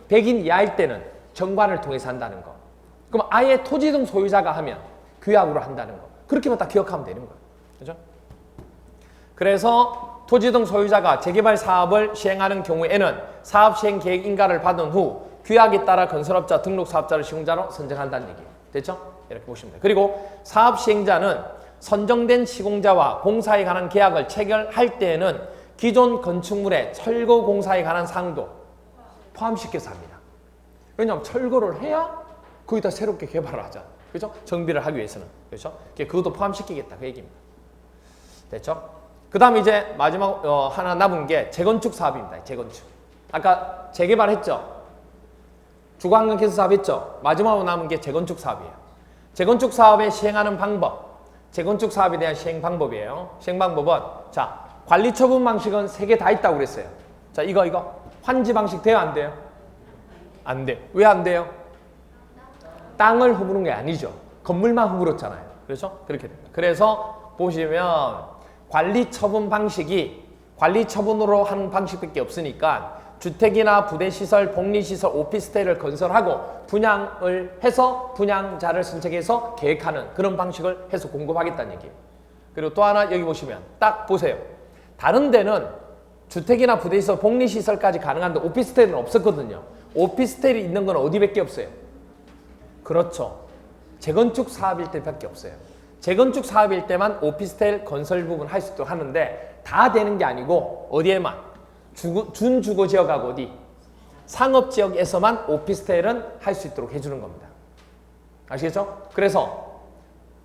100인 이하일 때는 정관을 통해서 한다는 거. 그럼 아예 토지 등 소유자가 하면 규약으로 한다는 거. 그렇게만 딱 기억하면 되는 거예요. 그죠? 그래서 토지 등 소유자가 재개발 사업을 시행하는 경우에는 사업 시행 계획 인가를 받은 후 규약에 따라 건설업자, 등록사업자를 시공자로 선정한다는 얘기예요. 됐죠? 이렇게 보시면 돼요. 그리고 사업 시행자는 선정된 시공자와 공사에 관한 계약을 체결할 때에는 기존 건축물의 철거 공사에 관한 사항도 포함시켜서 합니다. 왜냐하면 철거를 해야 거기다 새롭게 개발을 하잖아. 그죠? 정비를 하기 위해서는. 그렇죠? 그것도 포함시키겠다. 그 얘기입니다. 됐죠? 그 다음에 이제 마지막 하나 남은 게 재건축 사업입니다. 재건축. 아까 재개발했죠? 주거환경개선 사업했죠? 마지막으로 남은 게 재건축 사업이에요. 재건축 사업에 시행하는 방법. 재건축 사업에 대한 시행 방법이에요. 시행 방법은 자, 관리 처분 방식은 3개 다 있다고 그랬어요. 자, 이거 환지 방식 돼요? 안 돼요? 안 돼요. 왜 안 돼요? 땅을 허무는 게 아니죠. 건물만 허물었잖아요. 그렇죠? 그렇게 됩니다. 그래서 보시면 관리 처분 방식이 관리 처분으로 하는 방식밖에 없으니까 주택이나 부대시설, 복리시설, 오피스텔을 건설하고 분양을 해서 분양자를 선택해서 계획하는 그런 방식을 해서 공급하겠다는 얘기예요. 그리고 또 하나 여기 보시면 딱 보세요. 다른 데는 주택이나 부대시설, 복리시설까지 가능한데 오피스텔은 없었거든요. 오피스텔이 있는 건 어디밖에 없어요? 그렇죠. 재건축 사업일 때밖에 없어요. 재건축 사업일 때만 오피스텔 건설 부분 할 수 있도록 하는데 다 되는 게 아니고 어디에만? 준주거지역하고 어디? 상업지역에서만 오피스텔은 할 수 있도록 해주는 겁니다. 아시겠죠? 그래서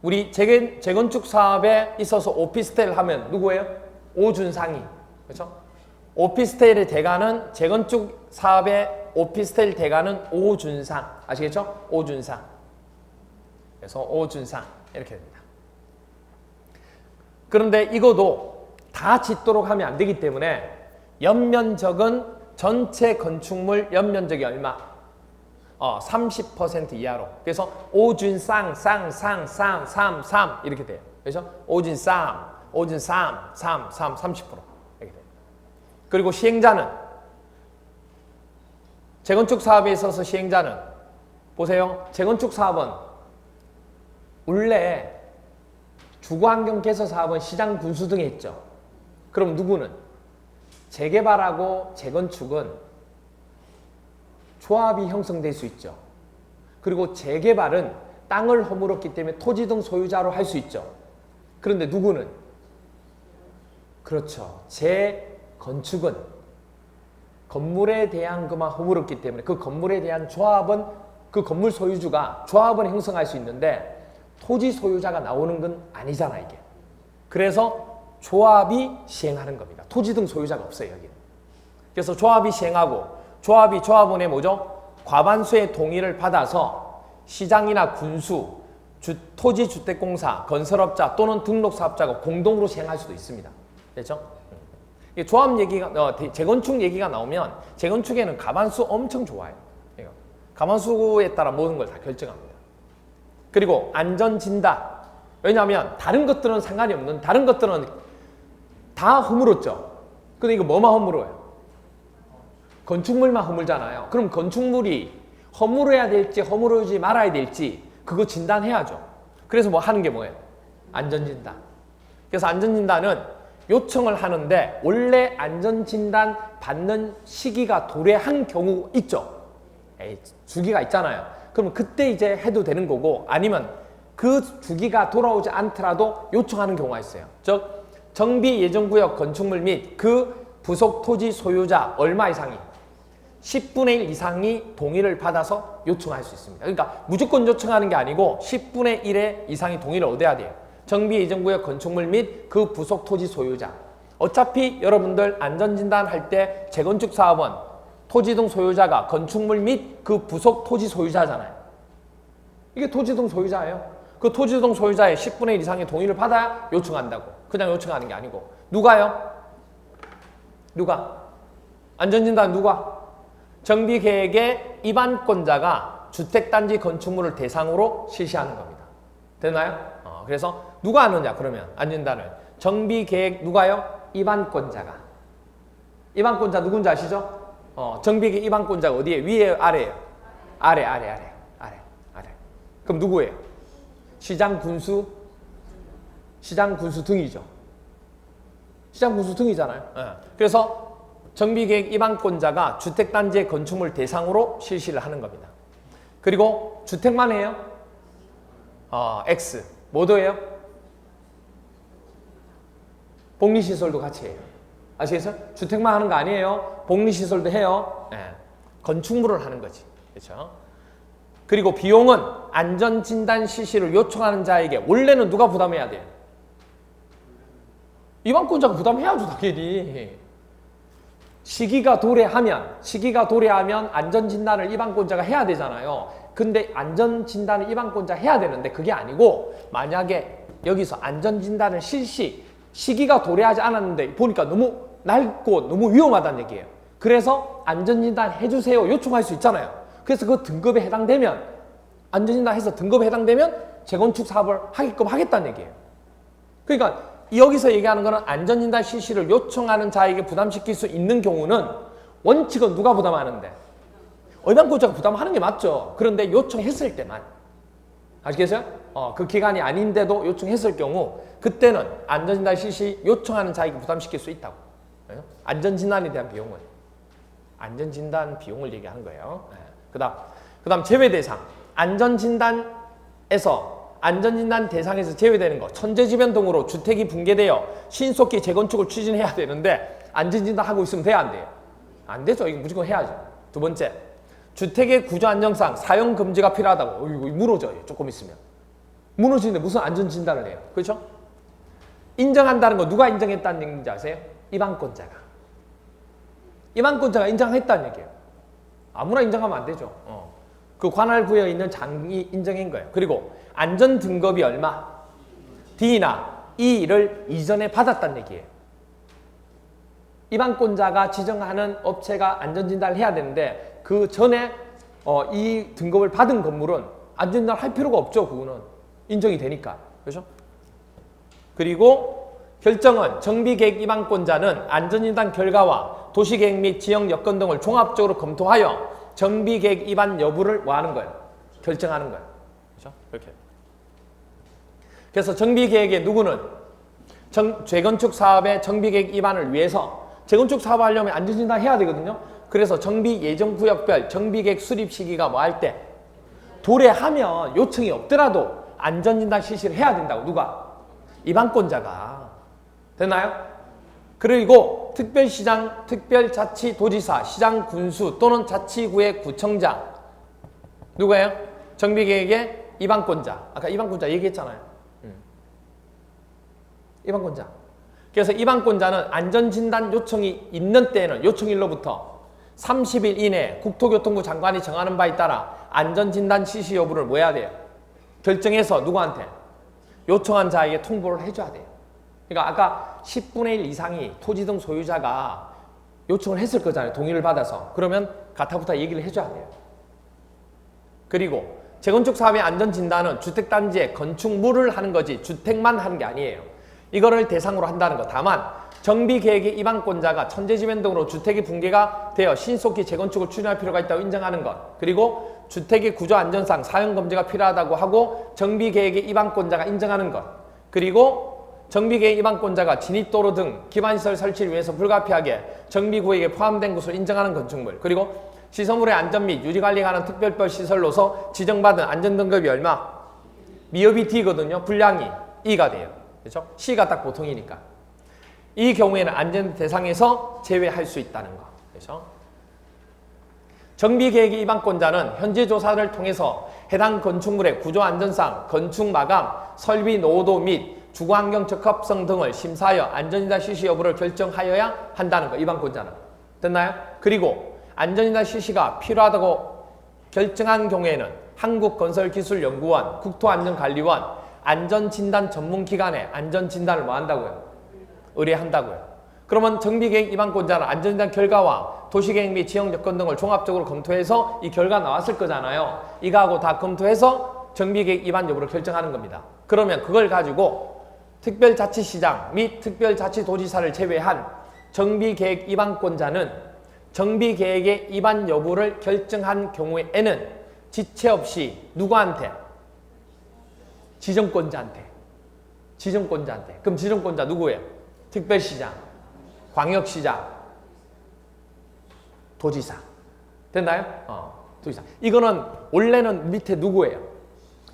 우리 재건축 사업에 있어서 오피스텔 하면 누구예요? 오준상이. 그렇죠? 오피스텔의 대가는 재건축 사업의 오피스텔 대가는 오준상. 아시겠죠? 오준상. 그래서 오준상 이렇게 됩니다. 그런데 이거도 다 짓도록 하면 안 되기 때문에 연면적은 전체 건축물 연면적이 얼마? 30% 이하로. 그래서 오준상, 쌍, 이렇게 돼요. 그렇죠? 오준상, 30% 이렇게 돼요. 그리고 시행자는 재건축 사업에 있어서 시행자는 보세요. 재건축 사업은 원래 주거환경 개선 사업은 시장 군수 등에 있죠. 그럼 누구는? 재개발하고 재건축은 조합이 형성될 수 있죠. 그리고 재개발은 땅을 허물었기 때문에 토지 등 소유자로 할 수 있죠. 그런데 누구는? 그렇죠. 재건축은 건물에 대한 것만 허물었기 때문에 그 건물에 대한 조합은 그 건물 소유주가 조합은 형성할 수 있는데 토지 소유자가 나오는 건 아니잖아 이게. 그래서 조합이 시행하는 겁니다. 토지 등 소유자가 없어요 여기는. 그래서 조합이 시행하고 조합원의 뭐죠? 과반수의 동의를 받아서 시장이나 군수, 토지주택공사, 건설업자 또는 등록사업자가 공동으로 시행할 수도 있습니다. 됐죠? 조합 얘기가 재건축 얘기가 나오면 재건축에는 가반수 엄청 좋아요. 가반수에 따라 모든 걸 다 결정합니다. 그리고 안전진단. 왜냐하면 다른 것들은 상관이 없는 다른 것들은 다 허물었죠. 근데 이거 뭐만 허물어요? 건축물만 허물잖아요. 그럼 건축물이 허물어야 될지 허물어지 말아야 될지 그거 진단해야죠. 그래서 뭐 하는 게 뭐예요? 안전진단. 그래서 안전진단은 요청을 하는데 원래 안전진단 받는 시기가 도래한 경우 있죠. 주기가 있잖아요. 그럼 그때 이제 해도 되는 거고 아니면 그 주기가 돌아오지 않더라도 요청하는 경우가 있어요. 즉 정비 예정구역 건축물 및 그 부속 토지 소유자 얼마 이상이 10분의 1 이상이 동의를 받아서 요청할 수 있습니다. 그러니까 무조건 요청하는 게 아니고 10분의 1의 이상이 동의를 얻어야 돼요. 정비 예정구역 건축물 및 그 부속 토지 소유자. 어차피 여러분들 안전진단 할 때 재건축 사업은 토지 등 소유자가 건축물 및 그 부속 토지 소유자잖아요. 이게 토지 등 소유자예요. 그 토지 등 소유자의 10분의 1 이상의 동의를 받아야 요청한다고. 그냥 요청하는 게 아니고. 누가요? 누가? 안전진단 누가? 정비계획의 입안권자가 주택단지 건축물을 대상으로 실시하는 겁니다. 됐나요? 그래서 누가 하느냐 그러면 안전진단을. 정비계획 누가요? 입안권자가. 입안권자 누군지 아시죠? 정비계획 입안권자가 어디에? 위에 아래에요? 아래. 그럼 누구예요? 시장 군수 등이죠. 시장 군수 등이잖아요. 그래서 정비계획 입안권자가 주택단지의 건축물 대상으로 실시를 하는 겁니다. 그리고 주택만 해요? X. 뭐도 해요? 복리시설도 같이 해요. 아시겠어요? 주택만 하는 거 아니에요. 복리시설도 해요. 건축물을 하는 거지. 그렇죠? 그리고 비용은 안전진단 실시를 요청하는 자에게 원래는 누가 부담해야 돼요? 입안권자가 부담해야죠, 당연히. 시기가 도래하면 안전진단을 입안권자가 해야 되잖아요. 근데 안전진단을 입안권자 해야 되는데 그게 아니고 만약에 여기서 안전진단을 시기가 도래하지 않았는데 보니까 너무 낡고 너무 위험하다는 얘기예요. 그래서 안전진단 해주세요 요청할 수 있잖아요. 그래서 그 등급에 해당되면 안전진단 해서 등급에 해당되면 재건축 사업을 하게끔 하겠다는 얘기예요. 그러니까 여기서 얘기하는 거는 안전진단 실시를 요청하는 자에게 부담시킬 수 있는 경우는 원칙은 누가 부담하는데? 입안권자가 부담하는 게 맞죠. 그런데 요청했을 때만. 아시겠어요? 그 기간이 아닌데도 요청했을 경우 그때는 안전진단 실시 요청하는 자에게 부담시킬 수 있다고. 안전진단에 대한 비용은. 안전진단 비용을 얘기하는 거예요. 그 다음 제외대상. 안전진단 대상에서 제외되는 거. 천재지변 등으로 주택이 붕괴되어 신속히 재건축을 추진해야 되는데 안전진단 하고 있으면 돼야 안 돼요? 안 되죠. 이거 무조건 해야죠. 두 번째. 주택의 구조 안정상 사용 금지가 필요하다고. 이거 무너져요. 조금 있으면. 무너지는데 무슨 안전진단을 해요? 그렇죠? 인정한다는 거 누가 인정했다는 얘기인지 아세요? 입안권자가. 입안권자가 인정했다는 얘기예요. 아무나 인정하면 안 되죠. 그 관할 구역에 있는 장이 인정한 거예요. 그리고 안전 등급이 얼마? D나 E를 이전에 받았다는 얘기예요. 입안권자가 지정하는 업체가 안전진단을 해야 되는데 그 전에 이 등급을 받은 건물은 안전진단을 할 필요가 없죠. 그거는 인정이 되니까. 그렇죠? 그리고 결정은 정비계획 입안권자는 안전진단 결과와 도시계획 및 지역 여건 등을 종합적으로 검토하여 정비계획 입안 여부를 뭐 하는 거예요? 결정하는 거예요. 그렇죠? 이렇게. 그래서 정비계획의 누구는 재건축 사업의 정비계획 입안을 위해서 재건축 사업을 하려면 안전진단 해야 되거든요. 그래서 정비 예정구역별 정비계획 수립 시기가 뭐 할 때 도래하면 요청이 없더라도 안전진단 실시를 해야 된다고. 누가? 입안권자가. 됐나요? 그리고 특별시장, 특별자치도지사, 시장군수 또는 자치구의 구청장. 누구예요? 정비계획의 입안권자. 아까 입안권자 얘기했잖아요. 입안권자. 그래서 입안권자는 안전진단 요청이 있는 때에는 요청일로부터 30일 이내에 국토교통부 장관이 정하는 바에 따라 안전진단 실시 여부를 뭐 해야 돼요? 결정해서 누구한테? 요청한 자에게 통보를 해줘야 돼요. 그러니까 아까 10분의 1 이상이 토지 등 소유자가 요청을 했을 거잖아요. 동의를 받아서. 그러면 가타부타 얘기를 해줘야 돼요. 그리고 재건축 사업의 안전진단은 주택단지의 건축물을 하는 거지 주택만 하는 게 아니에요. 이거를 대상으로 한다는 거. 다만 정비계획의 입안권자가 천재지변 등으로 주택이 붕괴가 되어 신속히 재건축을 추진할 필요가 있다고 인정하는 것. 그리고 주택의 구조 안전상 사용검증가 필요하다고 하고 정비계획의 입안권자가 인정하는 것. 그리고 정비계획 입안권자가 진입도로 등 기반시설 설치를 위해서 불가피하게 정비구역에 포함된 것으로 인정하는 건축물. 그리고 시설물의 안전 및 유지관리에 관한 특별법 시설로서 지정받은 안전등급이 얼마? 미흡이 D거든요. 분량이 E가 돼요. 그렇죠? C가 딱 보통이니까. 이 경우에는 안전 대상에서 제외할 수 있다는 거. 그렇죠? 정비계획의 입안권자는 현재 조사를 통해서 해당 건축물의 구조 안전상 건축 마감, 설비 노후도 및 주거환경 적합성 등을 심사하여 안전진단 실시 여부를 결정하여야 한다는 거. 입안권자는. 됐나요? 그리고 안전진단 실시가 필요하다고 결정한 경우에는 한국건설기술연구원, 국토안전관리원, 안전진단 전문기관에 안전진단을 뭐 한다고요? 의뢰한다고요. 그러면 정비계획 입안권자는 안전진단 결과와 도시계획 및 지형 여건 등을 종합적으로 검토해서 이 결과 나왔을 거잖아요. 이거하고 다 검토해서 정비계획 입안 여부를 결정하는 겁니다. 그러면 그걸 가지고 특별자치시장 및 특별자치도지사를 제외한 정비계획 입안권자는 정비계획의 입안 여부를 결정한 경우에는 지체 없이 누구한테? 지정권자한테. 그럼 지정권자 누구예요? 특별시장, 광역시장, 도지사. 됐나요? 도지사. 이거는 원래는 밑에 누구예요?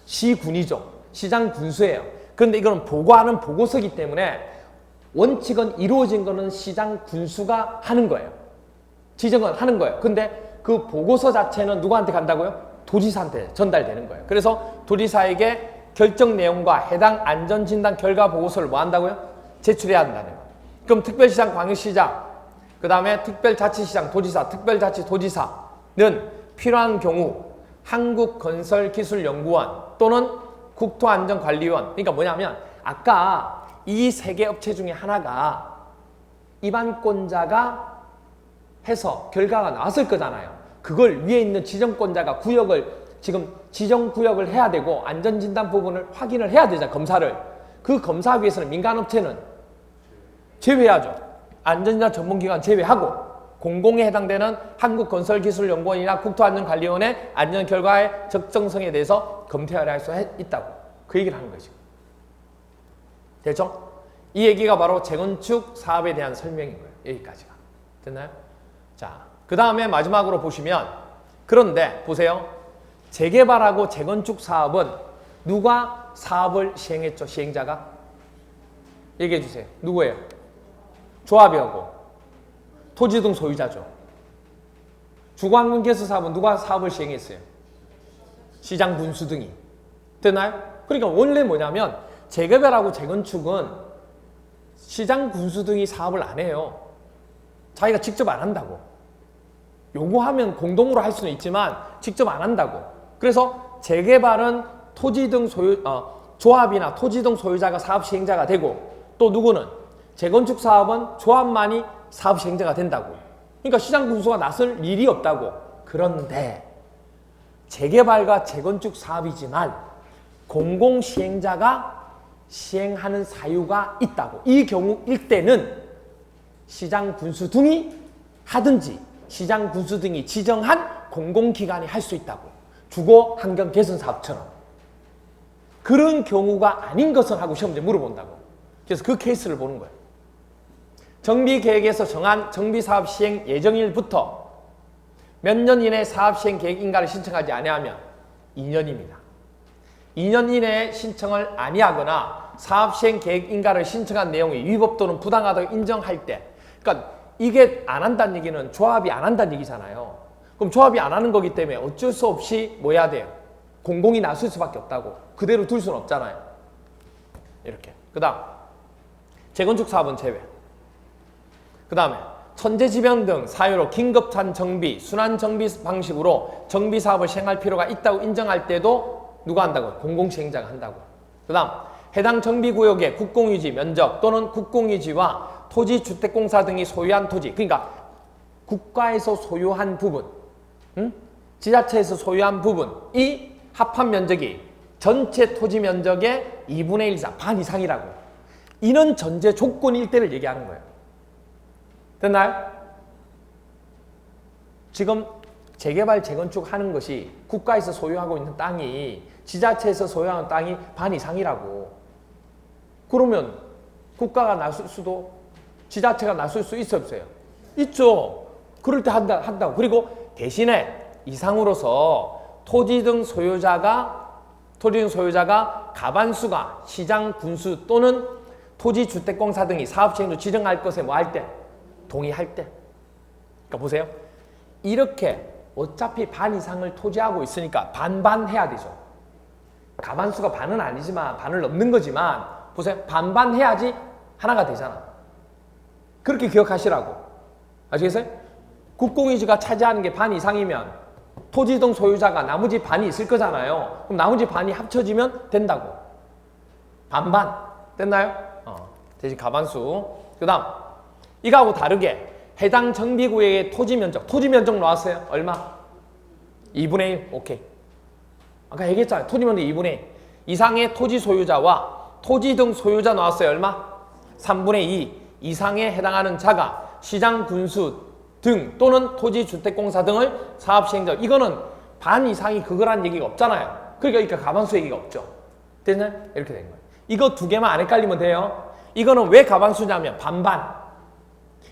시군이죠. 시장 군수예요. 그런데 이거는 보고하는 보고서이기 때문에 원칙은 이루어진 거는 시장 군수가 하는 거예요. 지정은 하는 거예요. 근데 그 보고서 자체는 누구한테 간다고요? 도지사한테 전달되는 거예요. 그래서 도지사에게 결정 내용과 해당 안전진단 결과 보고서를 뭐 한다고요? 제출해야 한다는 거예요. 그럼 특별시장, 광역시장, 그 다음에 특별자치시장, 도지사, 특별자치도지사는 필요한 경우 한국건설기술연구원 또는 국토안전관리원, 그러니까 뭐냐면 아까 이 세 개 업체 중에 하나가 입안권자가 해서 결과가 나왔을 거잖아요. 그걸 위에 있는 지정권자가 구역을 지금 지정구역을 해야 되고 안전진단 부분을 확인을 해야 되잖아요. 검사를. 그 검사 위해서는 민간업체는 제외하죠. 안전진단 전문기관 제외하고 공공에 해당되는 한국건설기술연구원이나 국토안전관리원의 안전결과의 적정성에 대해서 검토를 할 수 있다고. 그 얘기를 하는 거죠. 됐죠? 이 얘기가 바로 재건축 사업에 대한 설명인 거예요. 여기까지가. 됐나요? 자, 그 다음에 마지막으로 보시면 그런데 보세요. 재개발하고 재건축 사업은 누가 사업을 시행했죠? 시행자가? 얘기해 주세요. 누구예요? 조합이하고 토지 등 소유자죠. 주거환경개선 사업은 누가 사업을 시행했어요? 시장 군수 등이. 됐나요? 그러니까 원래 뭐냐면 재개발하고 재건축은 시장 군수 등이 사업을 안 해요. 자기가 직접 안 한다고. 요구하면 공동으로 할 수는 있지만 직접 안 한다고. 그래서 재개발은 토지 등 조합이나 토지 등 소유자가 사업 시행자가 되고 또 누구는 재건축 사업은 조합만이 사업 시행자가 된다고. 그러니까 시장 군수가 나설 일이 없다고. 그런데 재개발과 재건축 사업이지만 공공 시행자가 시행하는 사유가 있다고. 이 경우일 때는 시장 군수 등이 하든지 시장 군수 등이 지정한 공공기관이 할 수 있다고. 주거 환경 개선 사업처럼. 그런 경우가 아닌 것은 하고 시험 문제 물어본다고. 그래서 그 케이스를 보는 거예요. 정비계획에서 정한 정비사업 시행 예정일부터 몇 년 이내에 사업 시행 계획 인가를 신청하지 아니하면 2년입니다. 2년 이내에 신청을 아니하거나 사업 시행 계획 인가를 신청한 내용이 위법 또는 부당하다고 인정할 때, 그러니까 이게 안 한다는 얘기는 조합이 안 한다는 얘기잖아요. 그럼 조합이 안 하는 거기 때문에 어쩔 수 없이 뭐 해야 돼요? 공공이 나설 수밖에 없다고. 그대로 둘 수는 없잖아요. 이렇게. 그 다음 재건축 사업은 제외. 그 다음에 천재지변 등 사유로 긴급한 정비, 순환 정비 방식으로 정비 사업을 시행할 필요가 있다고 인정할 때도 누가 한다고요? 공공시행자가 한다고. 그 다음 해당 정비구역의 국공유지 면적 또는 국공유지와 토지주택공사 등이 소유한 토지, 그러니까 국가에서 소유한 부분, 지자체에서 소유한 부분이 합한 면적이 전체 토지 면적의 2분의 1 이상, 반 이상이라고. 이는 전제 조건일 때를 얘기하는 거예요. 됐나요? 지금 재개발, 재건축 하는 것이 국가에서 소유하고 있는 땅이 지자체에서 소유하는 땅이 반 이상이라고. 그러면 국가가 나설 수도 지자체가 나설 수 있어 없어요? 있죠. 그럴 때 한다고. 그리고 대신에 이상으로서 토지 등 소유자가 가반수가 시장 군수 또는 토지주택공사 등이 사업시행으로 지정할 것에 뭐 할 때? 동의할 때. 그러니까 보세요. 이렇게 어차피 반 이상을 토지하고 있으니까 반반 해야 되죠. 가반수가 반은 아니지만 반을 넘는 거지만 보세요. 반반 해야지 하나가 되잖아. 그렇게 기억하시라고. 아시겠어요? 국공유지가 차지하는 게 반 이상이면 토지 등 소유자가 나머지 반이 있을 거잖아요. 그럼 나머지 반이 합쳐지면 된다고. 반반. 됐나요? 대신 가반수. 그 다음 이거하고 다르게 해당 정비구역의 토지 면적 나왔어요. 얼마? 2분의 1. 오케이. 아까 얘기했잖아요. 토지 면적 2분의 1. 이상의 토지 소유자와 토지 등 소유자 나왔어요. 얼마? 3분의 2 이상에 해당하는 자가 시장 군수 등 또는 토지주택공사 등을 사업시행자. 이거는 반 이상이 그거란 얘기가 없잖아요. 그러니까 가반수 얘기가 없죠. 됐나요? 이렇게 된 거예요. 이거 두 개만 안 헷갈리면 돼요. 이거는 왜 가반수냐면 반반.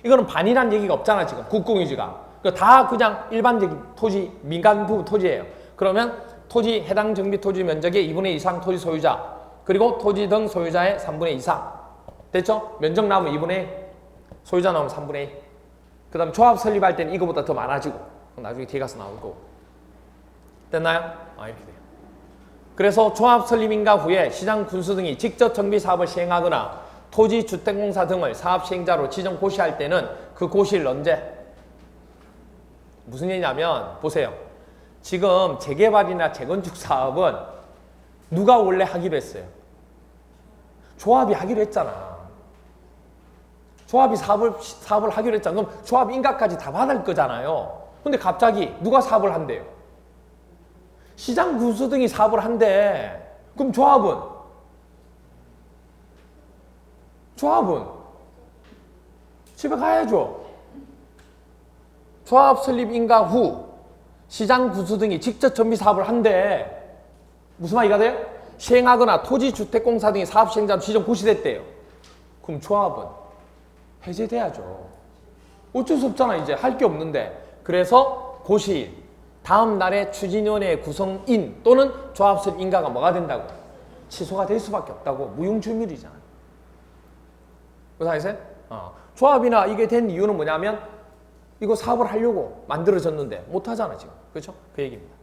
이거는 반이란 얘기가 없잖아 지금 국공유지가. 다 그냥 일반적인 토지, 민간 부분 토지예요. 그러면 토지 해당 정비 토지 면적의 2분의 2 이상 토지 소유자 그리고 토지 등 소유자의 3분의 2 이상. 됐죠? 면적 나오면 2분의 1, 소유자 나오면 3분의 1. 그 다음에 조합 설립할 때는 이거보다 더 많아지고 나중에 뒤에 가서 나올 거고. 됐나요? 이렇게 돼요. 그래서 조합 설립인가 후에 시장 군수 등이 직접 정비 사업을 시행하거나 토지주택공사 등을 사업 시행자로 지정 고시할 때는 그 고시를 언제? 무슨 얘기냐면 보세요. 지금 재개발이나 재건축 사업은 누가 원래 하기로 했어요? 조합이 하기로 했잖아. 조합이 사업을 하기로 했잖아. 그럼 조합 인가까지 다 받을 거잖아요. 근데 갑자기 누가 사업을 한대요? 시장 군수 등이 사업을 한대. 그럼 조합은 집에 가야죠. 조합 설립 인가 후 시장 군수 등이 직접 정비 사업을 한대. 무슨 말이가 돼요? 시행하거나 토지주택공사 등이 사업 시행자로 지정 고시됐대요. 그럼 조합은 해제돼야죠. 어쩔 수 없잖아. 이제 할 게 없는데. 그래서 고시일 다음 날에 추진위원회 구성인 또는 조합 설립 인가가 뭐가 된다고? 취소가 될 수밖에 없다고. 무용지물이잖아. 그래서 조합이나 이게 된 이유는 뭐냐면 이거 사업을 하려고 만들어졌는데 못하잖아 지금. 그렇죠? 그 얘기입니다.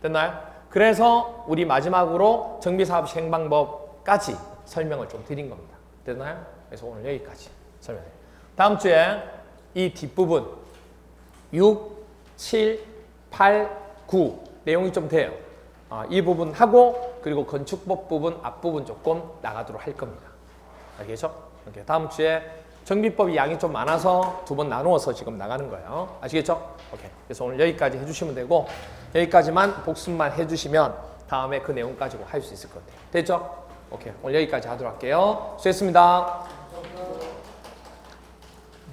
됐나요? 그래서 우리 마지막으로 정비사업 시행 방법까지 설명을 좀 드린 겁니다. 됐나요? 그래서 오늘 여기까지 설명해요. 다음 주에 이 뒷부분 6, 7, 8, 9 내용이 좀 돼요. 이 부분 하고 그리고 건축법 부분 앞부분 조금 나가도록 할 겁니다. 알겠죠? 이렇게 다음 주에 정비법이 양이 좀 많아서 두 번 나누어서 지금 나가는 거예요. 아시겠죠? 오케이. 그래서 오늘 여기까지 해주시면 되고 여기까지만 복습만 해주시면 다음에 그 내용 가지고 할 수 있을 것 같아요. 됐죠? 오케이. 오늘 여기까지 하도록 할게요. 수고했습니다.